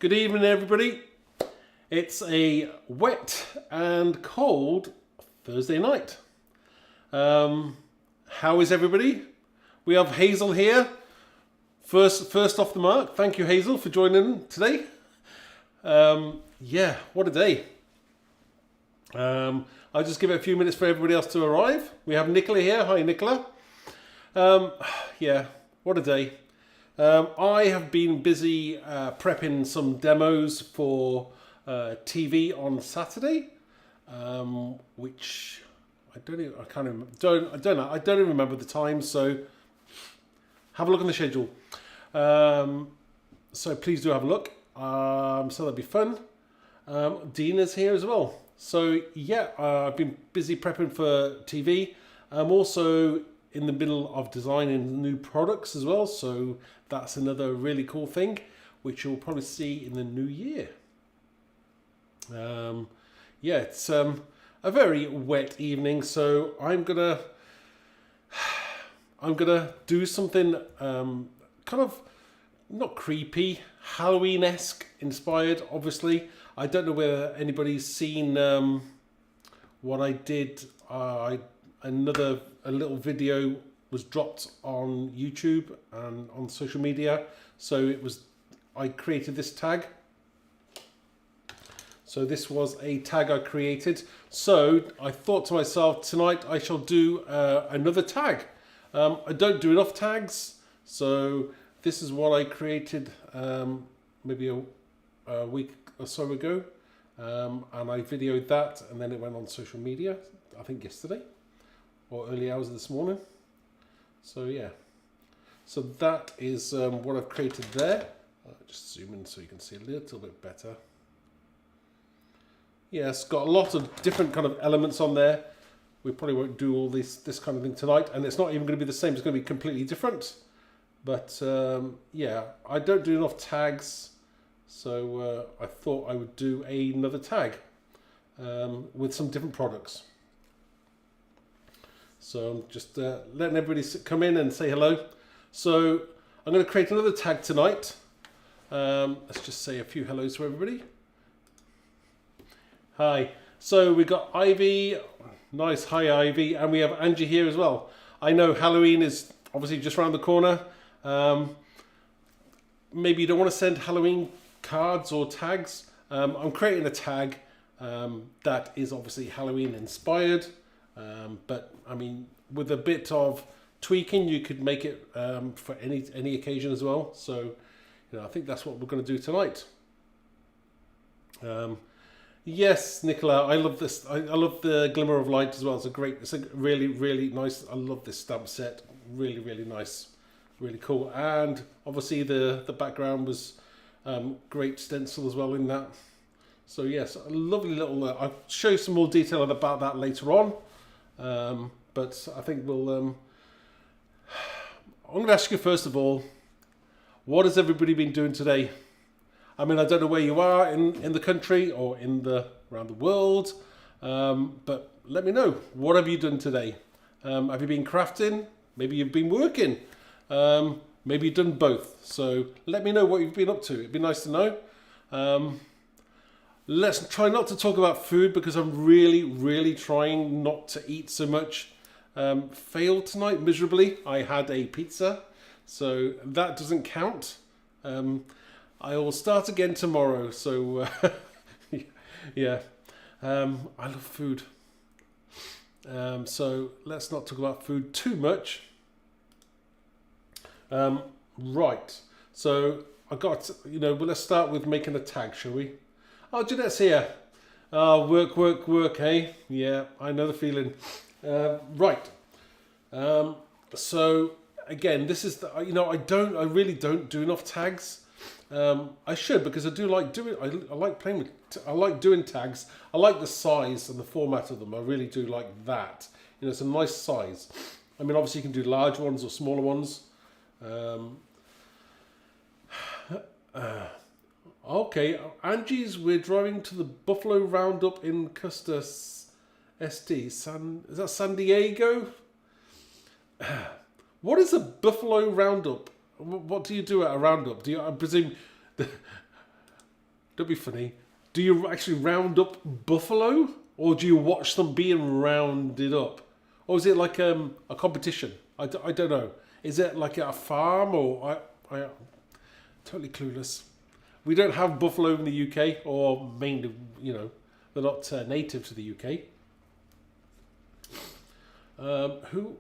Good evening, everybody. It's a wet and cold Thursday night. How is everybody? We have Hazel here. First off the mark. Thank you, Hazel, for joining today. Yeah, what a day. I'll just give it a few minutes for everybody else to arrive. We have Nicola here. Hi, Nicola. Yeah, what a day. I have been busy prepping some demos for TV on Saturday, which I don't even remember the time. So have a look on the schedule. So please do have a look. So that'll be fun. Dina's here as well. So yeah, I've been busy prepping for TV. I'm also in the middle of designing new products as well. So that's another really cool thing, which you'll probably see in the new year. Yeah, it's a very wet evening, so I'm gonna do something kind of not creepy, Halloween-esque inspired. Obviously, I don't know whether anybody's seen what I did. A little video was dropped on YouTube and on social media. So I created this tag. So this was a tag I created. So I thought to myself, tonight I shall do another tag. I don't do enough tags. So this is what I created maybe a week or so ago. And I videoed that, and then it went on social media, I think yesterday or early hours of this morning. So yeah, so that is what I've created there. I'll just zoom in so you can see a little bit better. Yeah, it's got a lot of different kind of elements on there. We probably won't do all this kind of thing tonight, and it's not even going to be the same. It's going to be completely different. But yeah, I don't do enough tags, so I thought I would do another tag with some different products. So I'm just letting everybody come in and say hello. So I'm going to create another tag tonight. Let's just say a few hellos to everybody. Hi. So we got Ivy. Nice. Hi, Ivy. And we have Angie here as well. I know Halloween is obviously just around the corner. Maybe you don't want to send Halloween cards or tags. I'm creating a tag that is obviously Halloween inspired. But I mean, with a bit of tweaking, you could make it for any occasion as well. So, I think that's what we're going to do tonight. Yes, Nicola, I love this. I love the Glimmer of Light as well. It's a really, really nice. I love this stamp set. Really, really nice, really cool. And obviously the background was great stencil as well in that. So yes, a lovely little. I'll show you some more detail about that later on. But I think we'll. I'm going to ask you first of all, what has everybody been doing today? I mean, I don't know where you are in the country or around the world, but let me know. What have you done today? Have you been crafting? Maybe you've been working. Maybe you've done both. So let me know what you've been up to. It'd be nice to know. Let's try not to talk about food because I'm really, really trying not to eat so much. Failed tonight miserably. I had a pizza, so that doesn't count. I will start again tomorrow. So yeah, I love food. So let's not talk about food too much. Right. So I got, well, let's start with making a tag, shall we? Oh, Jeanette's here. Work, hey? Yeah, I know the feeling. Right. So again, this is I really don't do enough tags. I should, because I do like doing. I like playing with. I like doing tags. I like the size and the format of them. I really do like that. It's a nice size. I mean, obviously you can do large ones or smaller ones. Okay, Angie's. We're driving to the Buffalo Roundup in Custer, ST. Is that San Diego? What is a Buffalo Roundup? What do you do at a roundup? I presume Don't be funny. Do you actually round up buffalo, or do you watch them being rounded up, or is it like a competition? I don't know. Is it like at a farm, or I totally clueless. We don't have buffalo in the UK, or mainly, they're not native to the UK. Who?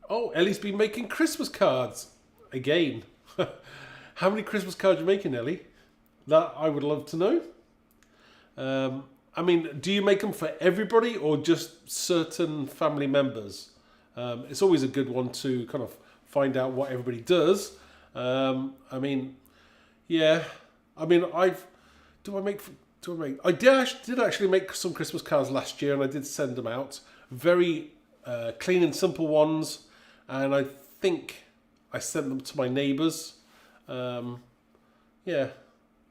Oh, Ellie's been making Christmas cards again. How many Christmas cards are you making, Ellie? That I would love to know. I mean, do you make them for everybody or just certain family members? It's always a good one to kind of find out what everybody does. I mean, yeah. I mean, I did actually make some Christmas cards last year, and I did send them out. Very clean and simple ones, and I think I sent them to my neighbours. Yeah,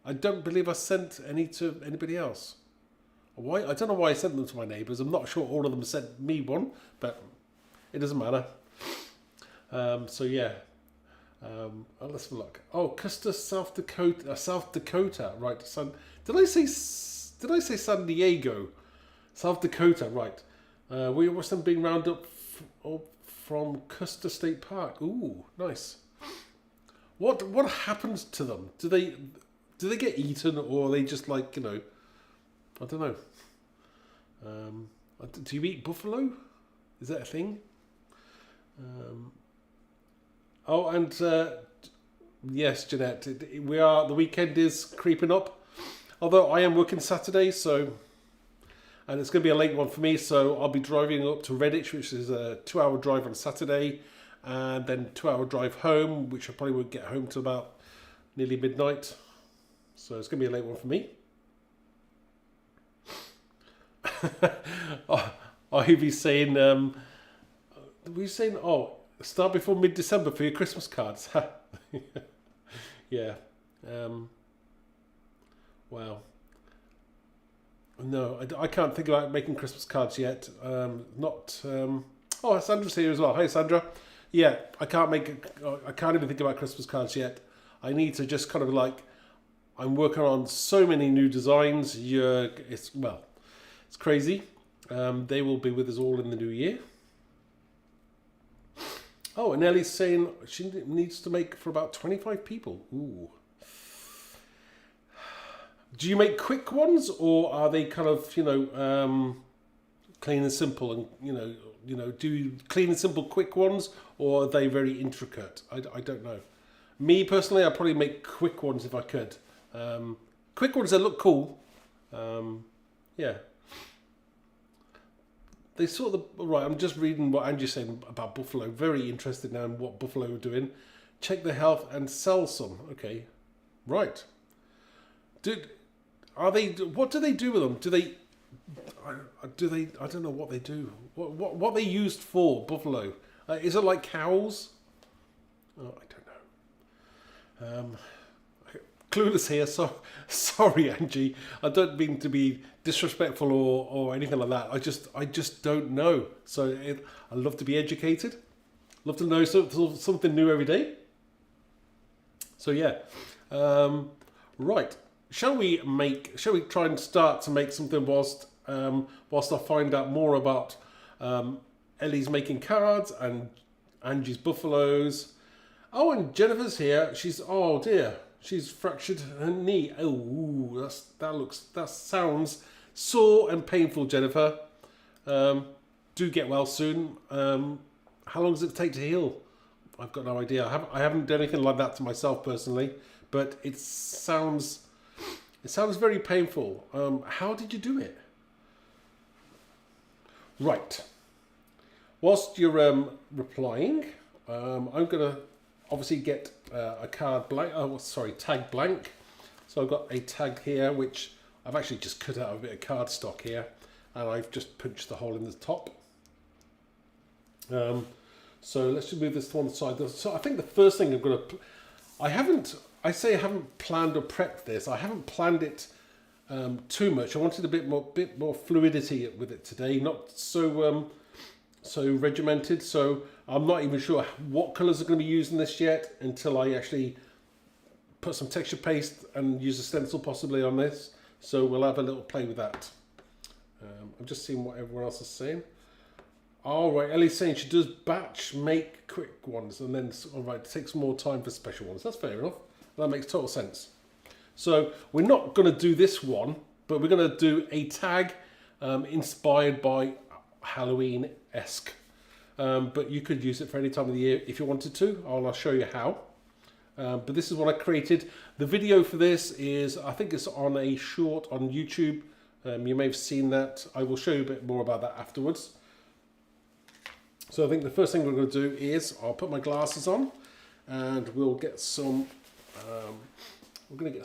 I don't believe I sent any to anybody else. Why? I don't know why I sent them to my neighbours. I'm not sure all of them sent me one, but it doesn't matter. So yeah. Let's have a look. Oh, Custer, South Dakota, right? Did I say San Diego? South Dakota, right? We watched them being rounded up from Custer State Park. Ooh, nice. What happens to them? Do they get eaten, or are they just like, I don't know. Do you eat buffalo? Is that a thing? Oh, and yes, Jeanette, the weekend is creeping up. Although I am working Saturday, and it's going to be a late one for me, so I'll be driving up to Redditch, which is a 2-hour drive on Saturday, and then 2-hour drive home, which I probably won't get home till about nearly midnight. So it's going to be a late one for me. Ivy saying, start before mid-December for your Christmas cards. Yeah. Wow. No, I can't think about making Christmas cards yet. Sandra's here as well. Hi, Sandra. Yeah, I can't even think about Christmas cards yet. I need to just kind of I'm working on so many new designs. It's crazy. They will be with us all in the new year. Oh, and Ellie's saying she needs to make for about 25 people. Ooh. Do you make quick ones, or are they kind of, clean and simple, and, do you clean and simple quick ones, or are they very intricate? I don't know. Me, personally, I'd probably make quick ones if I could. Quick ones that look cool. Yeah. They sort of right. I'm just reading what Angie's saying about buffalo. Very interested now in what buffalo are doing. Check their health and sell some. Okay, right. What do they do with them? Do they? I don't know what they do. What they used for buffalo? Is it like cows? Oh, I don't know. Clueless here, so sorry, Angie. I don't mean to be disrespectful or anything like that. I just don't know. So I love to be educated. Love to know something new every day. So yeah, right. Shall we try and start to make something whilst I find out more about Ellie's making cards and Angie's buffaloes. Oh, and Jennifer's here. She's fractured her knee. Oh, that sounds sore and painful, Jennifer. Do get well soon. How long does it take to heal? I've got no idea. I haven't done anything like that to myself personally, but it sounds very painful. How did you do it? Right. Whilst you're replying, I'm gonna obviously get a card blank. Tag blank. So I've got a tag here, which I've actually just cut out a bit of cardstock here, and I've just punched the hole in the top. So let's just move this to one side. So I think the first thing I'm going to, I haven't planned or prepped this. I haven't planned it too much. I wanted a bit more fluidity with it today, not so regimented. So I'm not even sure what colours are going to be used in this yet until I actually put some texture paste and use a stencil possibly on this. So we'll have a little play with that. I'm just seeing what everyone else is saying. All right, Ellie's saying she does batch make quick ones and then it takes more time for special ones. That's fair enough. That makes total sense. So we're not going to do this one, but we're going to do a tag inspired by Halloween-esque. But you could use it for any time of the year if you wanted to. I'll show you how. But this is what I created. The video for this is, I think it's on a short on YouTube. You may have seen that. I will show you a bit more about that afterwards. So I think the first thing we're going to do is I'll put my glasses on and we'll get some, I'm going to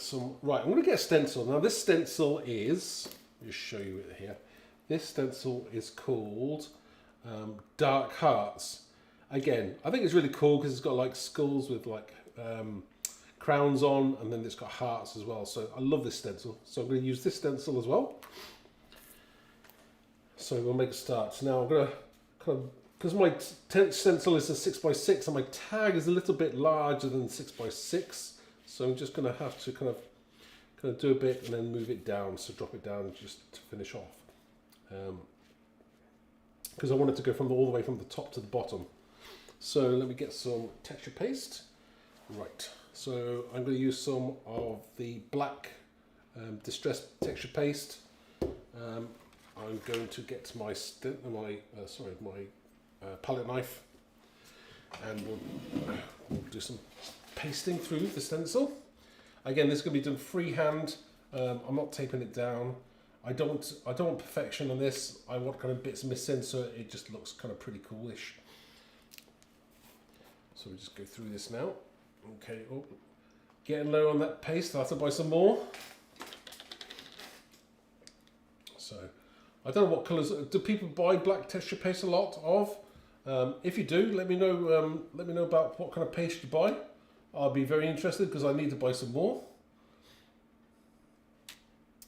get a stencil. Now this stencil is, let me just show you it here. This stencil is called Dark Hearts. Again, I think it's really cool because it's got like skulls with like crowns on, and then it's got hearts as well. So I love this stencil. So I'm going to use this stencil as well. So we'll make a start. So now I'm going to kind of, because my stencil is a 6x6 and my tag is a little bit larger than 6x6, so I'm just going to have to kind of do a bit and then move it down, so drop it down just to finish off. Because I want it to go from all the way from the top to the bottom. So let me get some texture paste. Right, so I'm going to use some of the black distressed texture paste. I'm going to get my palette knife, and we'll do some pasting through the stencil. Again, this is going to be done freehand. I'm not taping it down. I don't want perfection on this. I want kind of bits missing so it just looks kind of pretty coolish. So we just go through this now. Okay, oh, getting low on that paste. I'll have to buy some more. So I don't know what colours. Do people buy black texture paste a lot of? If you do, let me know. Let me know about what kind of paste you buy. I'll be very interested because I need to buy some more.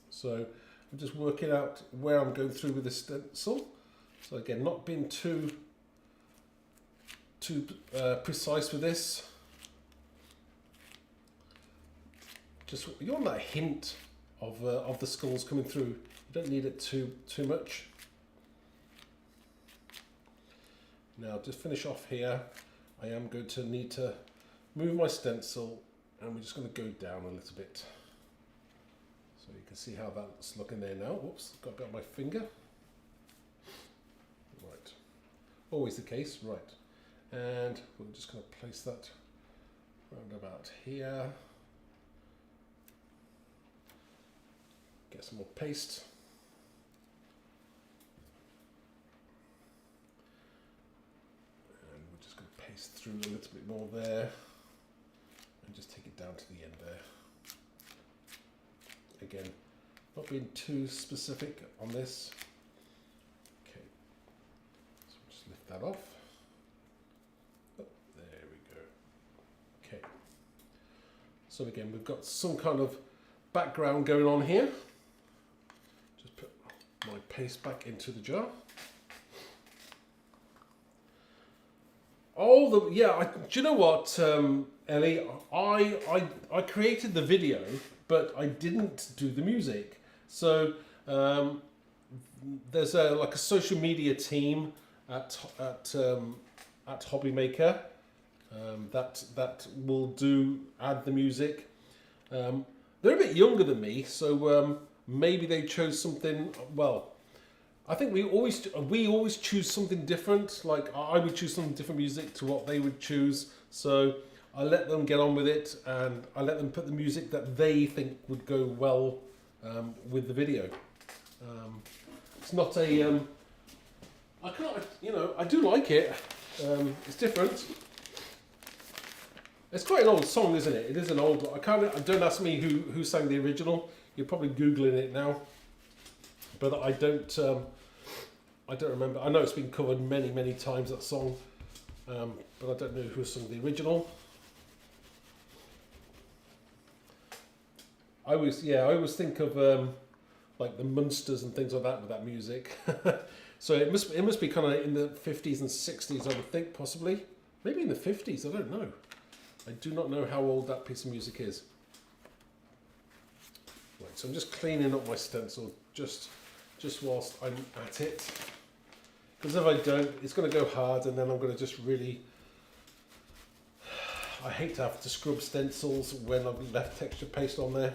So I'm just working out where I'm going through with this stencil. So again, not being too precise with this. Just you want that hint of the skulls coming through. You don't need it too much. Now, just finish off here. I am going to need to move my stencil, and we're just going to go down a little bit. So you can see how that's looking there now. Whoops, got a bit on my finger. Right, always the case, right. And we're just going to place that round about here. Get some more paste. And we're just going to paste through a little bit more there. And just take it down to the end there. Again, not being too specific on this. Okay, so we'll just lift that off. Oh, there we go. Okay. So again, we've got some kind of background going on here. Just put my paste back into the jar. Oh, do you know what, Ellie? I created the video, but I didn't do the music. So there's like a social media team at Hobbymaker that will add the music. They're a bit younger than me, so maybe they chose something. Well, I think we always choose something different. Like I would choose some different music to what they would choose. So I let them get on with it, and I let them put the music that they think would go well with the video. It's not a. I do like it. It's different. It's quite an old song, isn't it? It is an old. Don't ask me who sang the original. You're probably googling it now, but I don't remember. I know it's been covered many times, that song, but I don't know who sang the original. I always think of like the Munsters and things like that with that music. So it must be kind of in the 50s and 60s, I would think, possibly. Maybe in the 50s, I don't know. I do not know how old that piece of music is. Right, so I'm just cleaning up my stencil just whilst I'm at it. Because if I don't, it's going to go hard and then I'm going to just really... I hate to have to scrub stencils when I've left texture paste on there.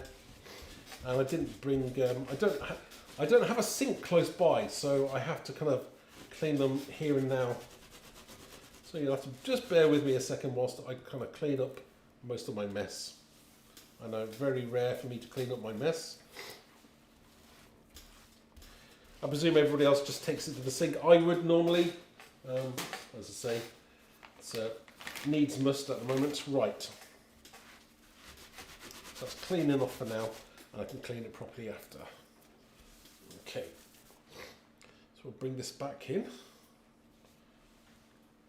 And I didn't bring... I don't have a sink close by, so I have to kind of clean them here and now. So you'll have to just bear with me a second whilst I kind of clean up most of my mess. I know, very rare for me to clean up my mess. I presume everybody else just takes it to the sink. I would normally, as I say, it's needs must at the moment. Right. That's clean enough for now, and I can clean it properly after. Okay. So we'll bring this back in.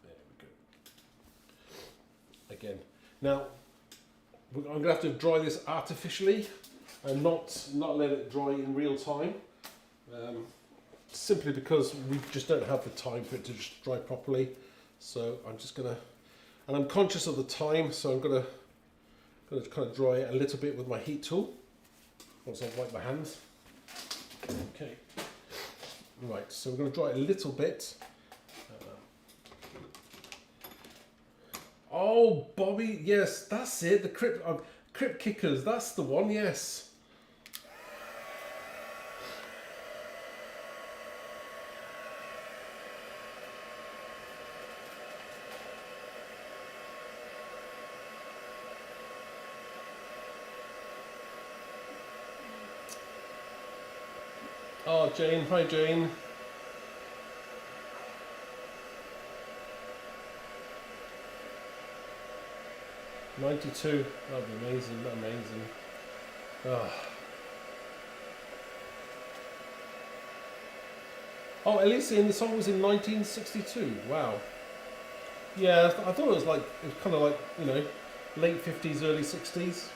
There we go. Again. Now, I'm going to have to dry this artificially and not let it dry in real time. Simply because we just don't have the time for it to just dry properly. So I'm just going to, and I'm conscious of the time, so I'm going to kind of dry it a little bit with my heat tool once I've wiped my hands. Okay. Right, so we're going to dry it a little bit. Oh, Bobby, yes, that's it. The crypt kickers, that's the one, yes. Oh, Jane, hi Jane. '92, that'd be amazing, amazing. Oh, Elysian, the song was in 1962. Wow. Yeah, I thought it was kind of like, you know, late 50s, early 60s.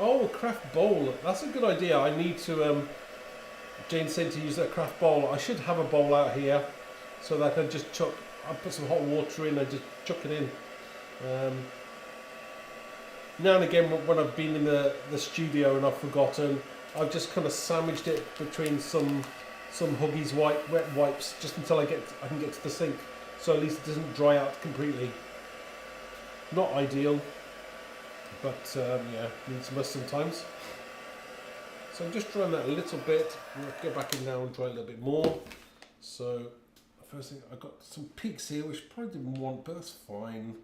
Oh, a craft bowl. That's a good idea. I need to. Jane said to use that craft bowl. I should have a bowl out here, so that I can just chuck. I put some hot water in and just chuck it in. Now and again, when I've been in the studio and I've forgotten, I've just kind of sandwiched it between some Huggies wet wipes just until I can get to the sink, so at least it doesn't dry out completely. Not ideal. But yeah, needs must sometimes. So I'm just drying that a little bit. I'm going to go back in now and dry a little bit more. So first thing, I've got some peaks here, which I probably didn't want, but that's fine.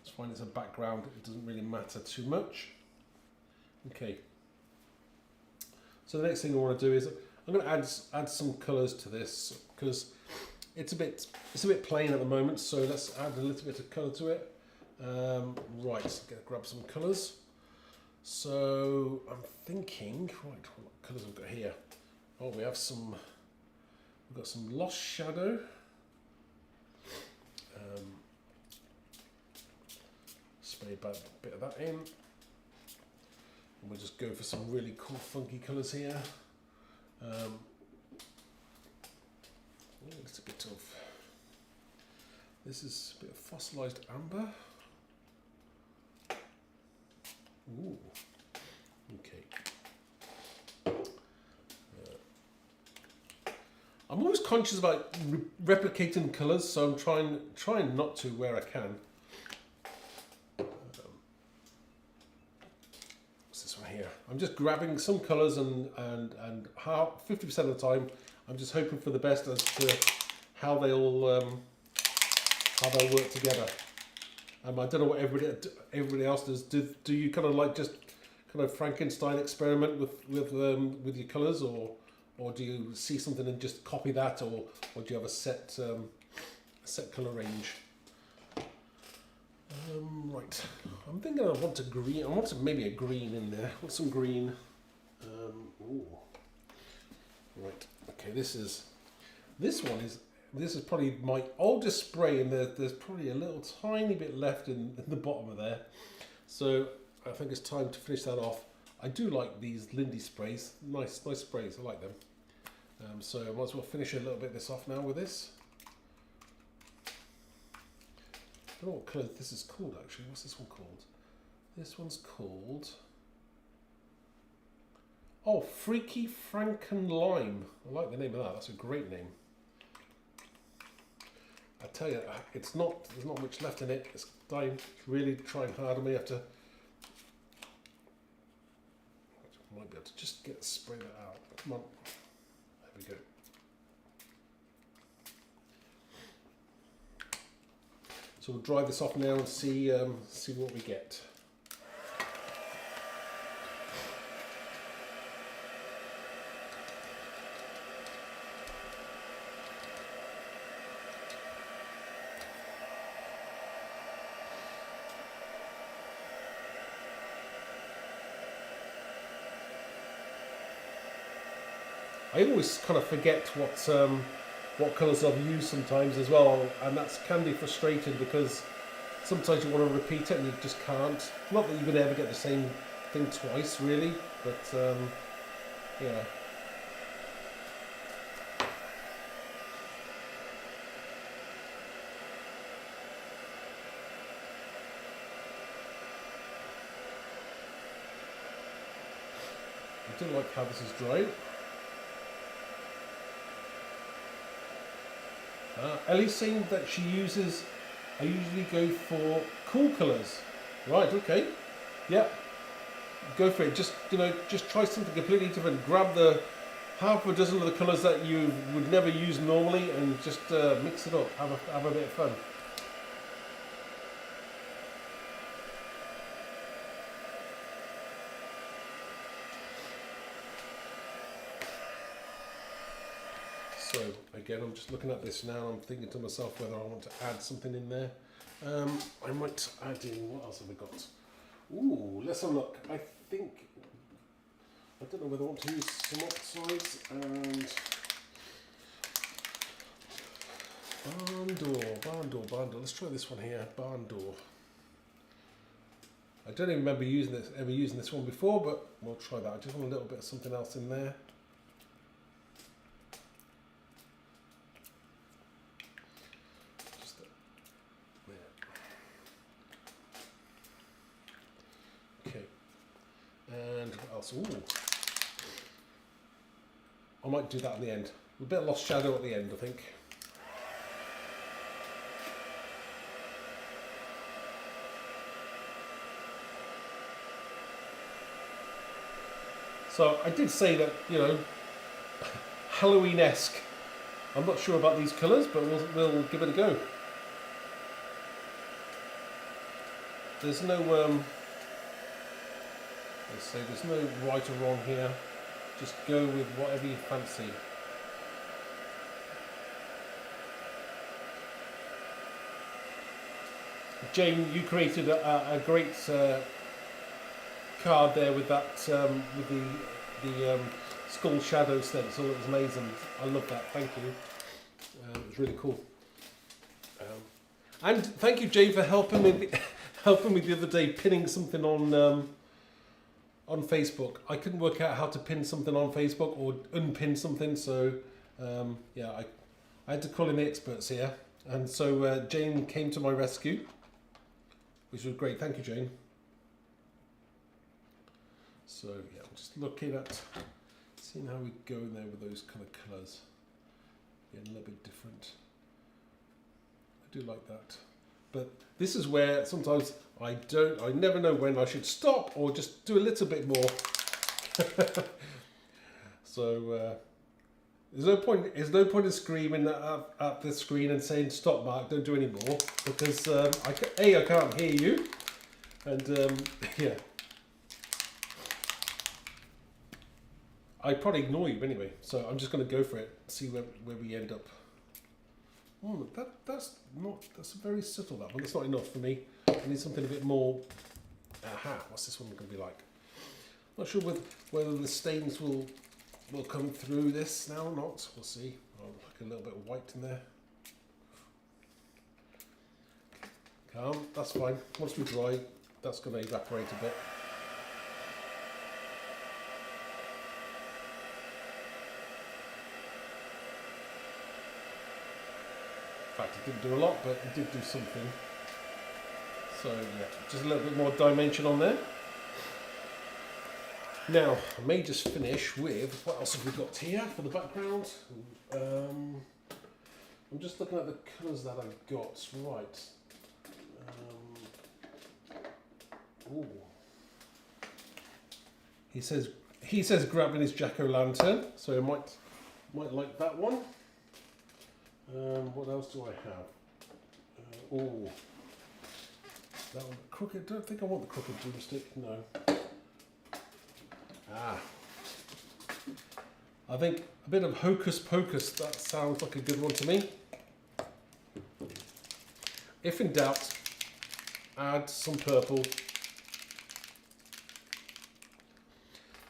It's fine, it's a background, it doesn't really matter too much. Okay. So the next thing I want to do is I'm going to add some colours to this, because it's a bit plain at the moment. So let's add a little bit of colour to it. Right, gonna grab some colours. So I'm thinking, right, what colours have we got here? Oh, we've got some Lost Shadow. Spray a bit of that in. And we'll just go for some really cool funky colours here. It's a bit of, this is a bit of fossilized amber. Ooh, okay. I'm always conscious about replicating colours, so I'm trying not to where I can. What's this one here? I'm just grabbing some colours and 50% of the time I'm just hoping for the best as to how they'll work together. I don't know what everybody else does. Do you kind of like just kind of Frankenstein experiment with your colours, or do you see something and just copy that, or do you have a set colour range? Right, I'm thinking I want a green. I want maybe a green in there. I want some green. Ooh. Right. Okay. This is probably my oldest spray, and there's probably a little tiny bit left in the bottom of there. So I think it's time to finish that off. I do like these Lindy sprays. Nice sprays. I like them. So I might as well finish a little bit of this off now with this. don't know what colour this is called actually. What's this one called? This one's called... Oh, Freaky Franken Lime. I like the name of that. That's a great name. I tell you, there's not much left in it. It's dying. It's really trying hard on me. I have to... I might be able to just spray that out. Come on. There we go. So we'll dry this off now and see what we get. I always kind of forget what colours I've used sometimes as well, and that can be frustrating because sometimes you want to repeat it and you just can't. Not that you could ever get the same thing twice, really, but yeah. I do like how this is dried. Ellie's saying that she uses, I usually go for cool colours. Right, okay. Yeah. Go for it. Just, just try something completely different. Grab the half a dozen of the colours that you would never use normally and just mix it up. Have a bit of fun. So again, I'm just looking at this now. I'm thinking to myself whether I want to add something in there. I might add in, what else have we got? Ooh, let's have a look. I don't know whether I want to use some oxides and barn door. Let's try this one here, barn door. I don't even remember ever using this one before, but we'll try that. I just want a little bit of something else in there. And what else? Ooh. I might do that at the end. A bit of lost shadow at the end, I think. So I did say that, Halloween-esque. I'm not sure about these colours, but we'll give it a go. There's no let's say there's no right or wrong here. Just go with whatever you fancy. Jane, you created a great card there with that with the skull shadow stencil. It was amazing. I love that. Thank you. It was really cool. And thank you, Jane, for helping me the other day pinning something on Facebook. I couldn't work out how to pin something on Facebook or unpin something, so yeah, I had to call in the experts here, and so Jane came to my rescue, which was great. Thank you, Jane. So yeah, I'm just looking at seeing how we go in there with those kind of colours. Yeah, a little bit different. I do like that, but this is where sometimes I never know when I should stop or just do a little bit more. So there's no point in screaming at the screen and saying stop, Mark, don't do any more, because I can't hear you, and yeah, I probably ignore you anyway. So I'm just going to go for it, see where we end up. Oh, that's very subtle, that one. That's not enough for me. I need something a bit more. Aha, what's this one going to be like? Not sure whether the stains will come through this now or not. We'll see. I'll like a little bit of white in there. Calm, that's fine. Once we dry, that's going to evaporate a bit. In fact, it didn't do a lot, but it did do something. So yeah, just a little bit more dimension on there. Now, I may just finish with, what else have we got here for the background? I'm just looking at the colours that I've got. Right. Ooh. He says grabbing his jack-o'-lantern, so I might like that one. What else do I have? Oh, that one crooked. Don't think I want the crooked broomstick. No. I think a bit of hocus pocus. That sounds like a good one to me. If in doubt, add some purple.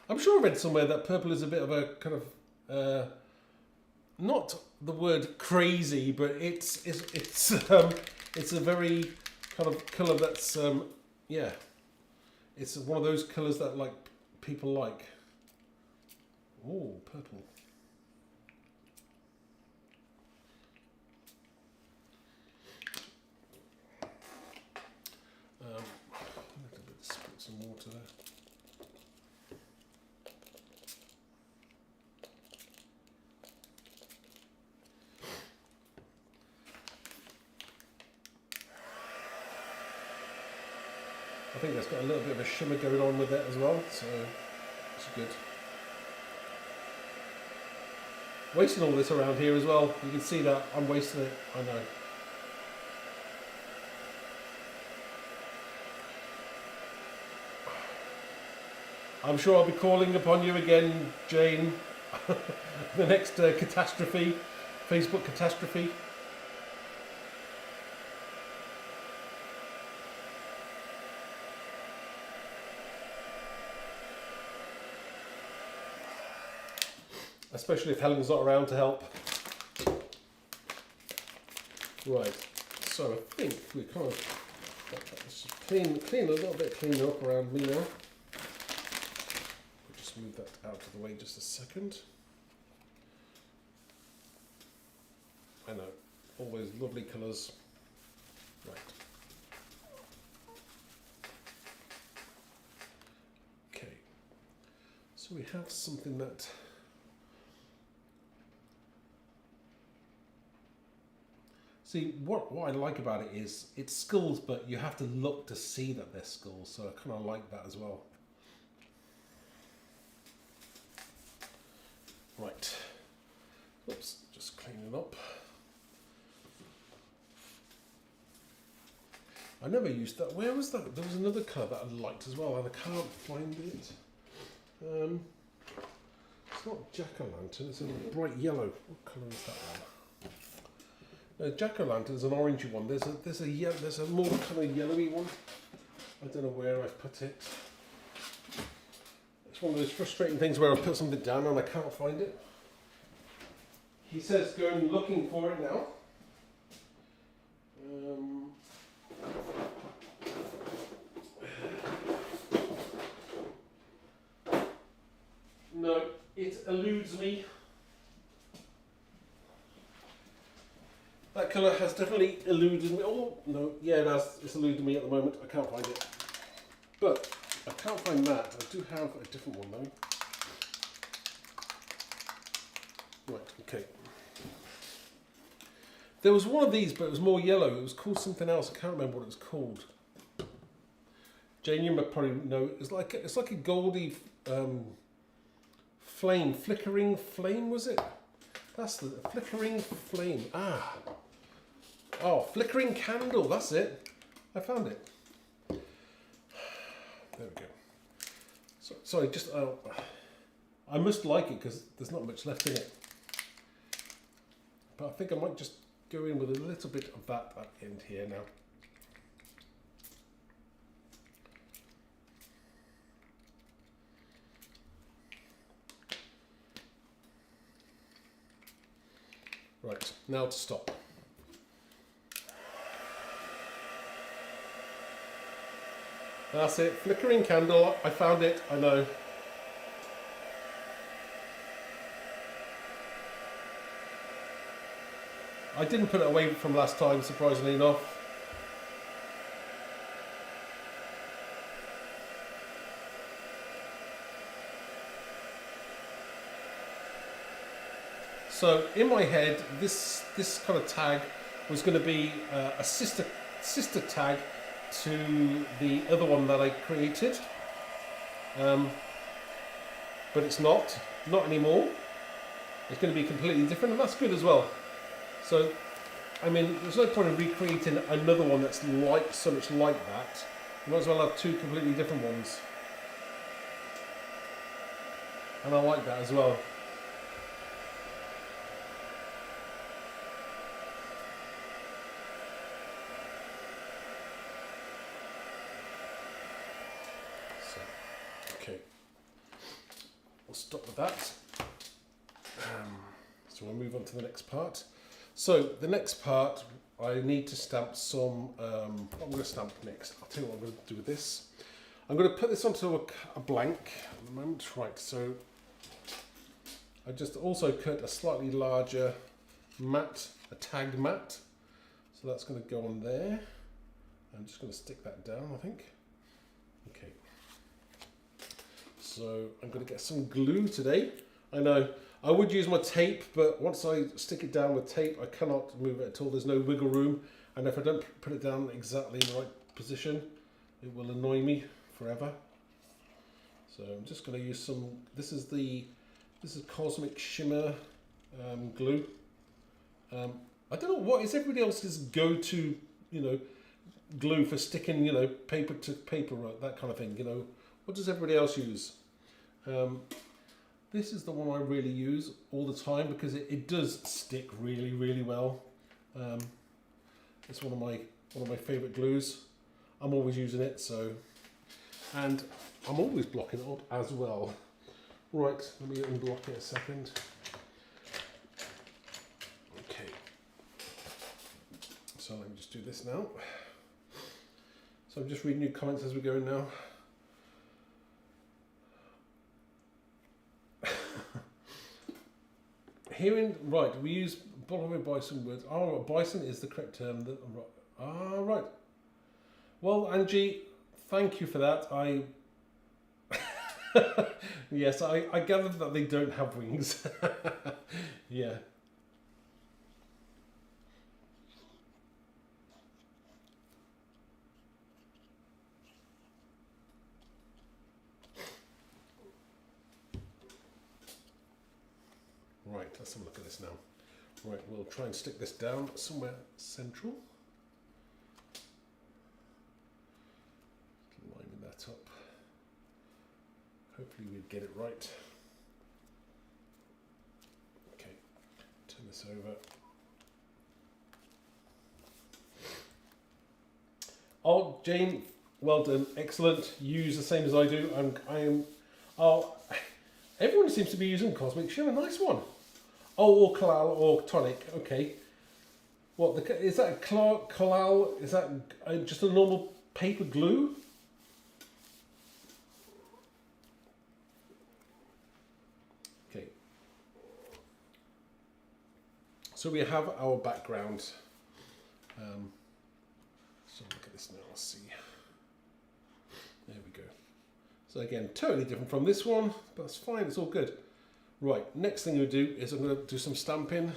I'm sure I read somewhere that purple is a bit of a kind of not the word crazy, but it's a very kind of colour that's yeah, it's one of those colours that like people like. Oh, purple. A little bit, spit some water there. I think that's got a little bit of a shimmer going on with it as well, so it's good. Wasting all this around here as well. You can see that I'm wasting it, I know. I'm sure I'll be calling upon you again, Jane. The next catastrophe, Facebook catastrophe. Especially if Helen's not around to help. Right, so I think we kind of let's just clean a little bit cleaner up around me now. We'll just move that out of the way just a second. I know, all those lovely colours. Right. Okay, so we have something that see, what I like about it is it's skulls, but you have to look to see that they're skulls, so I kind of like that as well. Right. Oops, just cleaning up. I never used that. Where was that? There was another colour that I liked as well, and I can't find it. It's not jack-o'-lantern, it's a bright yellow. What colour is that one? Jack-o'-lantern is an orangey one. There's a more kind of yellowy one. I don't know where I've put it. It's one of those frustrating things where I've put something down and I can't find it. He says go and looking for it now. No, it eludes me. That colour has definitely eluded me. Oh, no, yeah, it has. It's eluded me at the moment. I can't find it. But I can't find that. I do have a different one though. Right, okay. There was one of these, but it was more yellow. It was called something else. I can't remember what it was called. Jane, you might probably know. It's like a goldy flame, flickering flame, was it? That's the flickering flame. Ah. Oh, flickering candle. That's it. I found it. There we go. So, sorry, just I must like it because there's not much left in it. But I think I might just go in with a little bit of that at the end here now. Right, now to stop. That's it, flickering candle, I found it, I know. I didn't put it away from last time, surprisingly enough. So in my head, this kind of tag was going to be a sister tag to the other one that I created, but it's not anymore. It's going to be completely different, and that's good as well. So, I mean, there's no point in recreating another one that's like so much like that. You might as well have two completely different ones, and I like that as well. Okay, we'll stop with that. So we'll move on to the next part. So the next part, I need to stamp some, what I'm going to stamp next. I'll tell you what I'm going to do with this. I'm going to put this onto a blank at the moment. Right, so I just also cut a slightly larger mat, a tag mat. So that's going to go on there. I'm just going to stick that down, I think. Okay. So I'm going to get some glue today. I know I would use my tape, but once I stick it down with tape, I cannot move it at all. There's no wiggle room, and if I don't put it down exactly in the right position, it will annoy me forever. So I'm just going to use some. This is Cosmic Shimmer glue. I don't know what is everybody else's go-to, glue for sticking, paper to paper, that kind of thing. What does everybody else use? This is the one I really use all the time because it does stick really, really well. It's one of my favourite glues. I'm always using it, and I'm always blocking it up as well. Right, let me unblock it a second. Okay, so let me just do this now. So I'm just reading your comments as we go now. Hearing, right, we use bison words. Oh, bison is the correct term. Right. Well, Angie, thank you for that. Yes, I gathered that they don't have wings. Yeah. Right, let's have a look at this now. Right, we'll try and stick this down somewhere central. Lining that up. Hopefully we'll get it right. Okay, turn this over. Oh, Jane, well done, excellent. You use the same as I do. Everyone seems to be using Cosmic Shimmer, nice one. Oh, or Kalal or tonic. Okay. What is that? Kalal? Is that just a normal paper glue? Okay. So we have our background. So look at this now. Let's see. There we go. So again, totally different from this one, but that's fine. It's all good. Right, next thing we do is I'm going to do some stamping.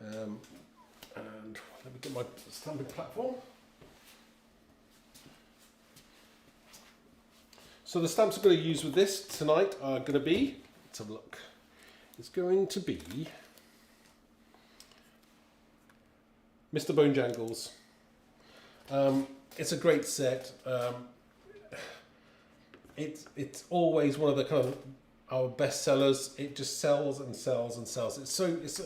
And let me get my stamping platform. So the stamps I'm going to use with this tonight are going to be, let's have a look. It's going to be Mr. Bonejangles. It's a great set. It's always one of the kind of our best sellers. It just sells and sells and sells. It's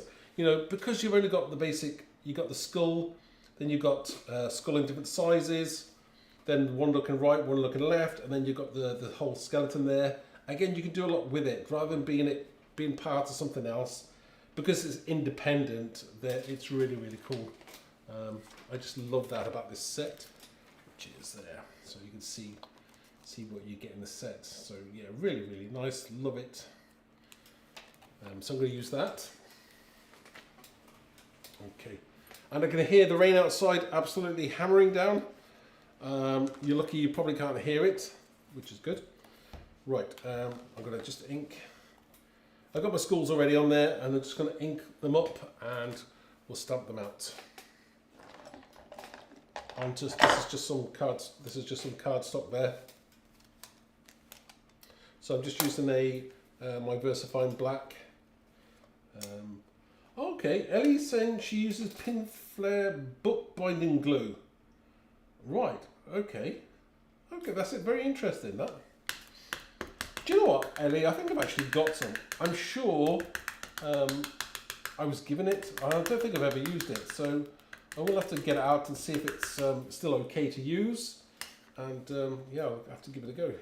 because you've only got the basic. You got the skull, then you've got skull in different sizes, then one looking right, one looking left, and then you've got the whole skeleton there. Again, you can do a lot with it rather than being part of something else. Because it's independent, that it's really, really cool. I just love that about this set, which is there, so you can see what you get in the set. So yeah, really, really nice. Love it. So I'm going to use that. Okay, and I can hear the rain outside absolutely hammering down. You're lucky you probably can't hear it, which is good. Right, I'm going to just ink I've got my schools already on there, and I'm just going to ink them up and we'll stamp them out. This is just some cards. This is just some cardstock there. So I'm just using my VersaFine black. Okay, Ellie's saying she uses pin flare book binding glue. Right. Okay. Okay, that's it. Very interesting. That. Do you know what, Ellie? I think I've actually got some. I'm sure I was given it. I don't think I've ever used it, so I will have to get it out and see if it's still okay to use. And yeah, I'll have to give it a go.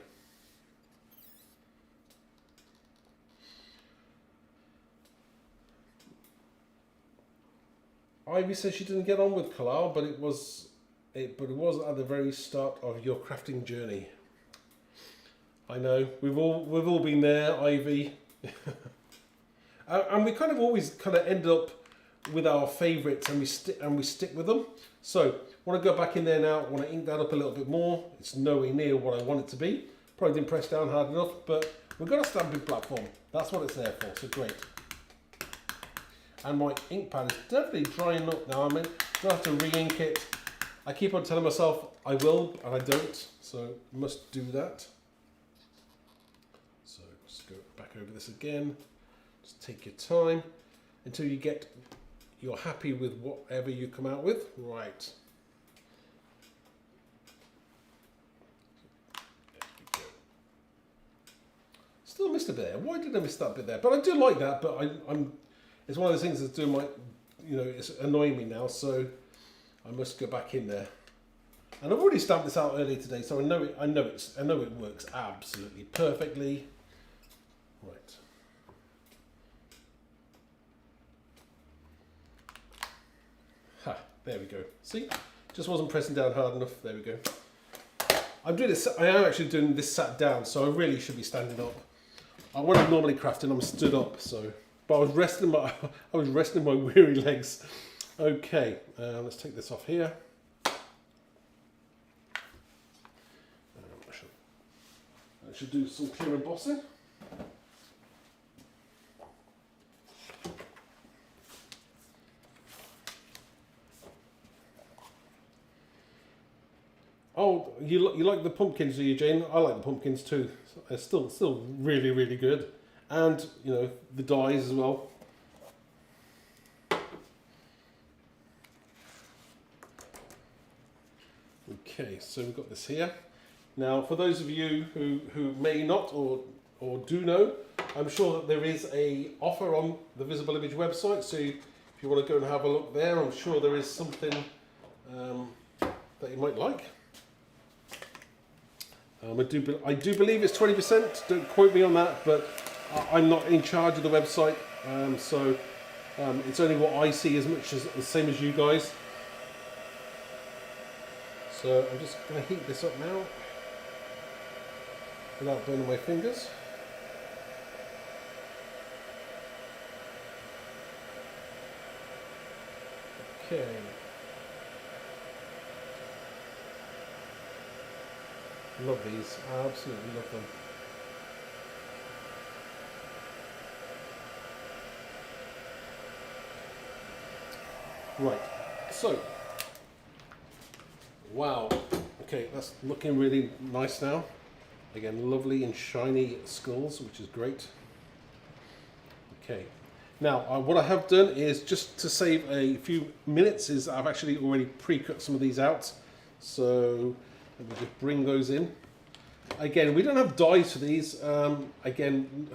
Ivy says she didn't get on with Kalal, but it was at the very start of your crafting journey. I know we've all been there, Ivy, and we kind of always end up with our favourites, and we stick with them. So I want to go back in there now. I want to ink that up a little bit more. It's nowhere near what I want it to be. Probably didn't press down hard enough, but we've got a stamping platform. That's what it's there for. So great. And my ink pad is definitely drying up now. I mean, I don't have to re-ink it. I keep on telling myself I will, and I don't. So I must do that. So just go back over this again. Just take your time until you're happy with whatever you come out with. Right. There we go. Still missed a bit there. Why did I miss that bit there? But I do like that. But it's one of those things that's doing it's annoying me now. So I must go back in there. And I've already stamped this out earlier today, so I know it works absolutely perfectly. Right. Ha, there we go. See? Just wasn't pressing down hard enough. There we go. I am actually doing this sat down, so I really should be standing up. When I'm normally crafting, I'm stood up, so but I was resting my weary legs. Okay, let's take this off here. I should do some clear embossing. Oh, you like the pumpkins, do you, Jane? I like the pumpkins too. They're still really, really good, and the dies as well. Okay, so we've got this here. Now, for those of you who may not or do know, I'm sure that there is a offer on the Visible Image website. So if you want to go and have a look there, I'm sure there is something that you might like. I do believe it's 20%. Don't quote me on that, but I'm not in charge of the website, so it's only what I see as much as the same as you guys. So I'm just going to heat this up now without burning my fingers. Okay. Love these. I absolutely love them. Right. So. Wow. Okay, that's looking really nice now. Again, lovely and shiny skulls, which is great. Okay. Now, what I have done is, just to save a few minutes, is I've actually already pre-cut some of these out. So let me just bring those in. Again, we don't have dies for these. Again,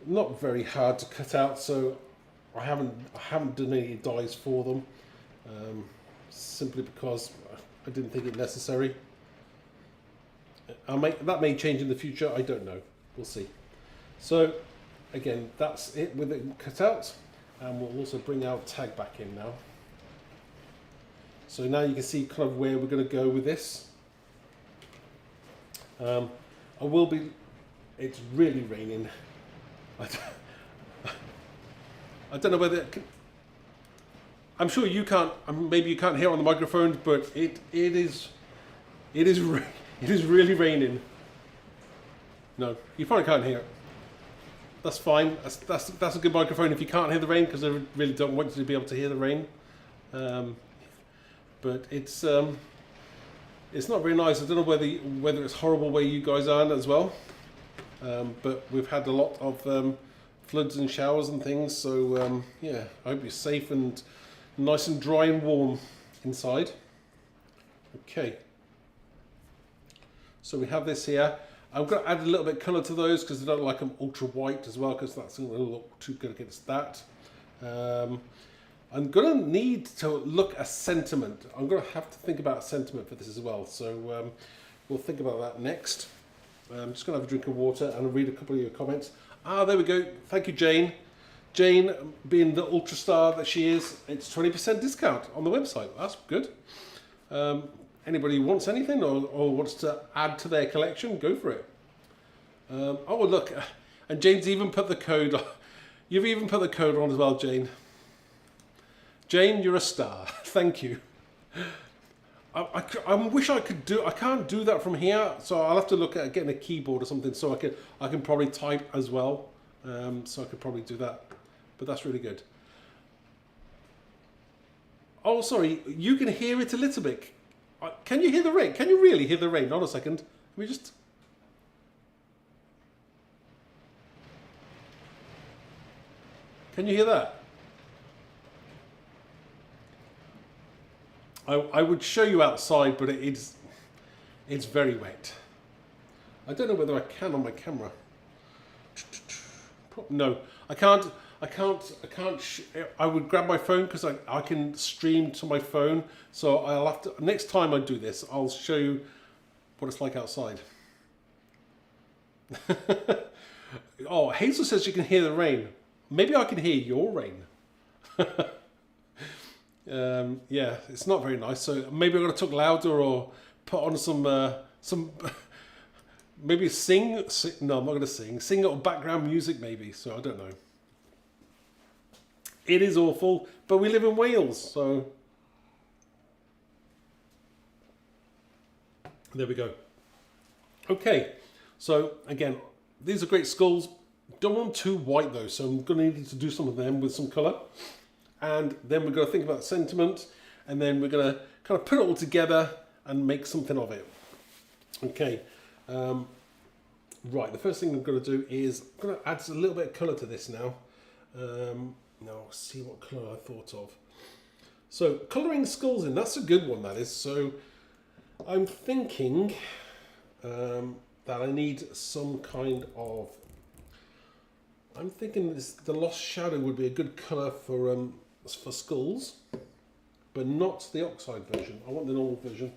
not very hard to cut out, so I haven't done any dies for them. Simply because I didn't think it necessary. That may change in the future, I don't know. We'll see. So again, that's it with it cut out, and we'll also bring our tag back in now. So now you can see kind of where we're going to go with this. It's really raining. I don't know whether I'm sure you can't. Maybe you can't hear on the microphone, but it is really raining. No, you probably can't hear it. That's fine. That's a good microphone if you can't hear the rain, because I really don't want you to be able to hear the rain. But it's not very nice. I don't know whether it's horrible where you guys are as well. But we've had a lot of floods and showers and things. So yeah, I hope you're safe and nice and dry and warm inside. Okay. So we have this here. I'm going to add a little bit of colour to those because I don't like them ultra white as well, because that's going to look too good against that. I'm going to need to look at sentiment. I'm going to have to think about sentiment for this as well. So we'll think about that next. I'm just going to have a drink of water and I'll read a couple of your comments. Ah, there we go. Thank you, Jane. Jane, being the ultra star that she is, it's 20% discount on the website. That's good. Anybody who wants anything or wants to add to their collection, go for it. Oh, look. And Jane's even put the code on. You've even put the code on as well, Jane. Jane, you're a star. Thank you. I wish I could do. I can't do that from here, so I'll have to look at getting a keyboard or something, so I can probably type as well. So I could probably do that. But that's really good. Oh, sorry. You can hear it a little bit. Can you hear the rain? Can you really hear the rain? Hold on a second. Let me just. Can you hear that? I would show you outside, but it's very wet. I don't know whether I can on my camera. No, I can't. I would grab my phone because I can stream to my phone. So I'll have to. Next time I do this, I'll show you what it's like outside. Oh, Hazel says you can hear the rain. Maybe I can hear your rain. Yeah, it's not very nice. So maybe I'm going to talk louder or put on some maybe sing. No, I'm not going to sing. Sing little background music maybe. So I don't know. It is awful, but we live in Wales, so there we go. Okay, so again, these are great skulls. Don't want them too white though, so I'm going to need to do some of them with some colour. And then we're going to think about sentiment, and then we're going to kind of put it all together and make something of it. Okay, right, the first thing I'm going to do is I'm going to add a little bit of colour to this now. Now, see what colour I thought of. So, colouring skulls in, that's a good one, that is. So, I'm thinking that I need some kind of... I'm thinking the Lost Shadow would be a good colour for skulls, but not the oxide version. I want the normal version.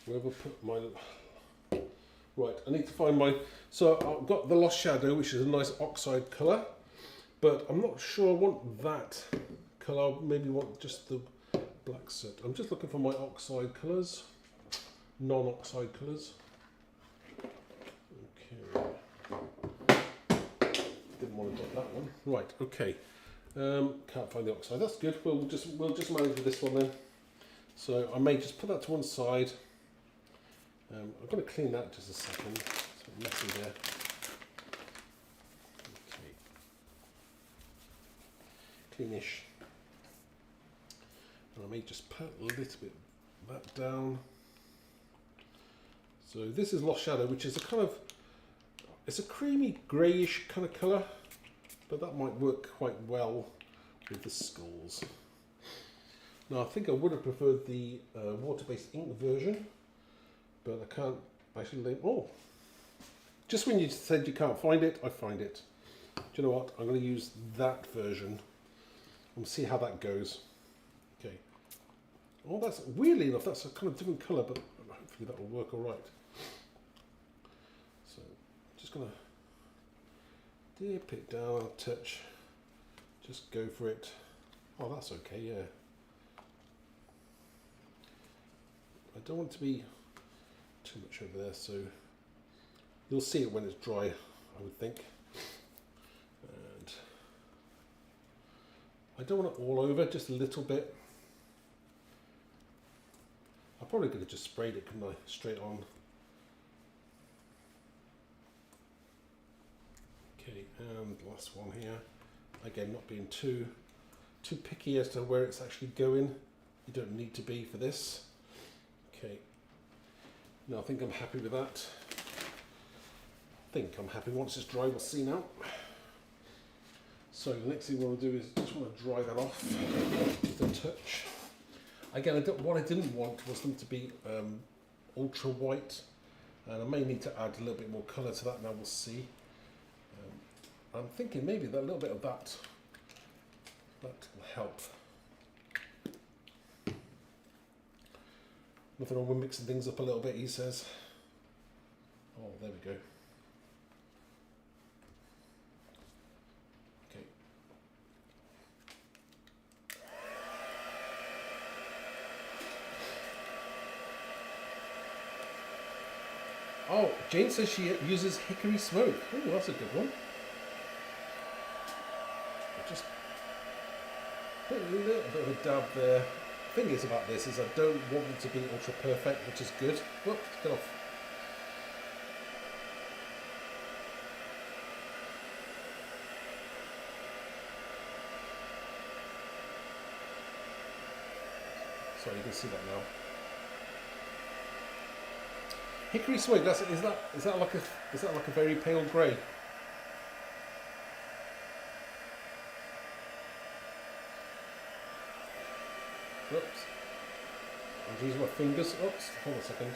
Where have I put my... Right, I need to find my... So I've got the Lost Shadow, which is a nice oxide colour, but I'm not sure I want that colour. Maybe want just the black set. I'm just looking for my oxide colours, non-oxide colours. Okay. Didn't want to get that one. Right, okay. Can't find the oxide. That's good. We'll just manage with this one then. So I may just put that to one side. I'm going to clean that just a second. It's a bit messy there. Okay. Cleanish. And I may just put a little bit of that down. So this is Lost Shadow, which is a kind of, it's a creamy greyish kind of colour, but that might work quite well with the skulls. Now I think I would have preferred the water-based ink version, but I can't actually. Oh, just when you said you can't find it, I find it. Do you know what? I'm going to use that version. We'll see how that goes. Okay. Oh, that's weirdly enough. That's a kind of different colour, but hopefully that will work all right. So, just going to dip it down a touch. Just go for it. Oh, that's okay. Yeah. I don't want to be too much over there, so you'll see it when it's dry, I would think. And I don't want it all over, just a little bit. I probably could have just sprayed it, couldn't I? Straight on. Okay, and last one here. Again, not being too picky as to where it's actually going. You don't need to be for this. Okay. No, I think I'm happy with that. I'm happy. Once it's dry, we'll see now. So the next thing we want to do is just want to dry that off with a touch. Again, what I didn't want was them to be ultra white, and I may need to add a little bit more colour to that. Now we'll see. I'm thinking maybe that a little bit of that will help. Nothing wrong with mixing things up a little bit, he says. Oh, there we go. Okay. Oh, Jane says she uses hickory smoke. Oh, that's a good one. Just put a little bit of a dab there. The thing is about this is I don't want it to be ultra perfect, which is good. Whoops, get off. Sorry, you can see that now. Hickory smoke. Is that like a very pale grey? Oops. I'm using my fingers. Oops. Hold on a second.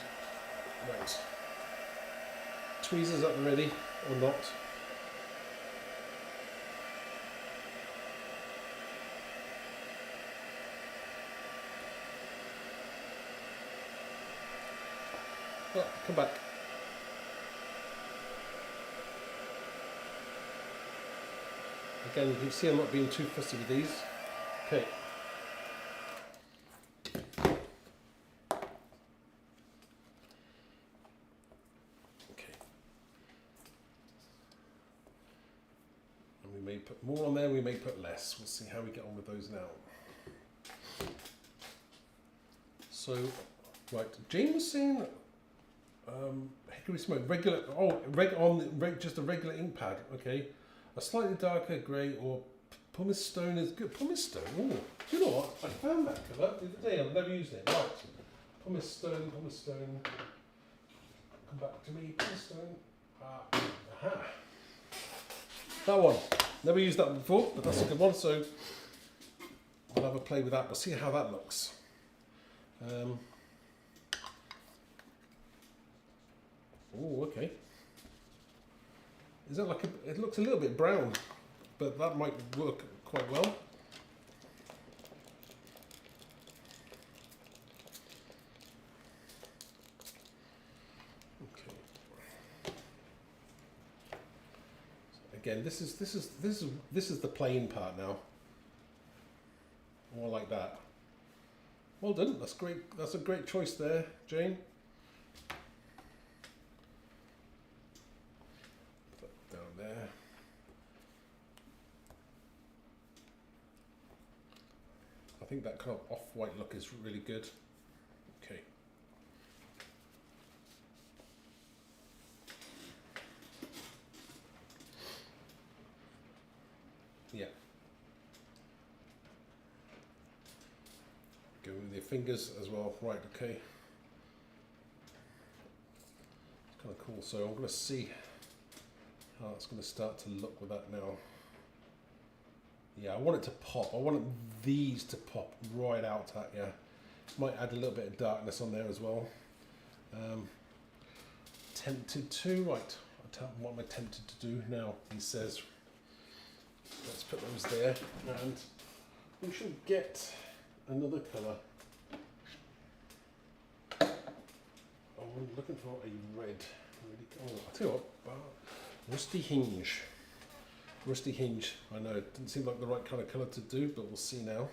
Right. Tweezers at the ready or not. Oh, come back. Again, you can see I'm not being too fussy with these. Okay. We may put more on there, we may put less. We'll see how we get on with those now. So, right, Jane was saying hickory smoke, regular, just a regular ink pad, okay. A slightly darker grey or pumice stone is good. Pumice stone, oh, do you know what? I found that colour the other day, I've never used it. Right, pumice stone. Come back to me, pumice stone. Aha. That one. Never used that before, but that's a good one, so we'll have a play with that. We'll see how that looks. Oh, okay. Is that like it looks a little bit brown, but that might work quite well. Again, this is the plain part now. More like that. Well done. That's great. That's a great choice there, Jane. Put that down there. I think that kind of off-white look is really good. Okay. Yeah. Go with your fingers as well. Right, okay. It's kind of cool. So I'm going to see how it's going to start to look with that now. Yeah, I want it to pop. I want these to pop right out at you. Might add a little bit of darkness on there as well. Tempted to, right. What am I tempted to do now? He says, let's put those there, and we should get another colour. I'm looking for a red. Oh, I'll tell you what, rusty hinge. Rusty hinge. I know it didn't seem like the right kind of colour to do, but we'll see now.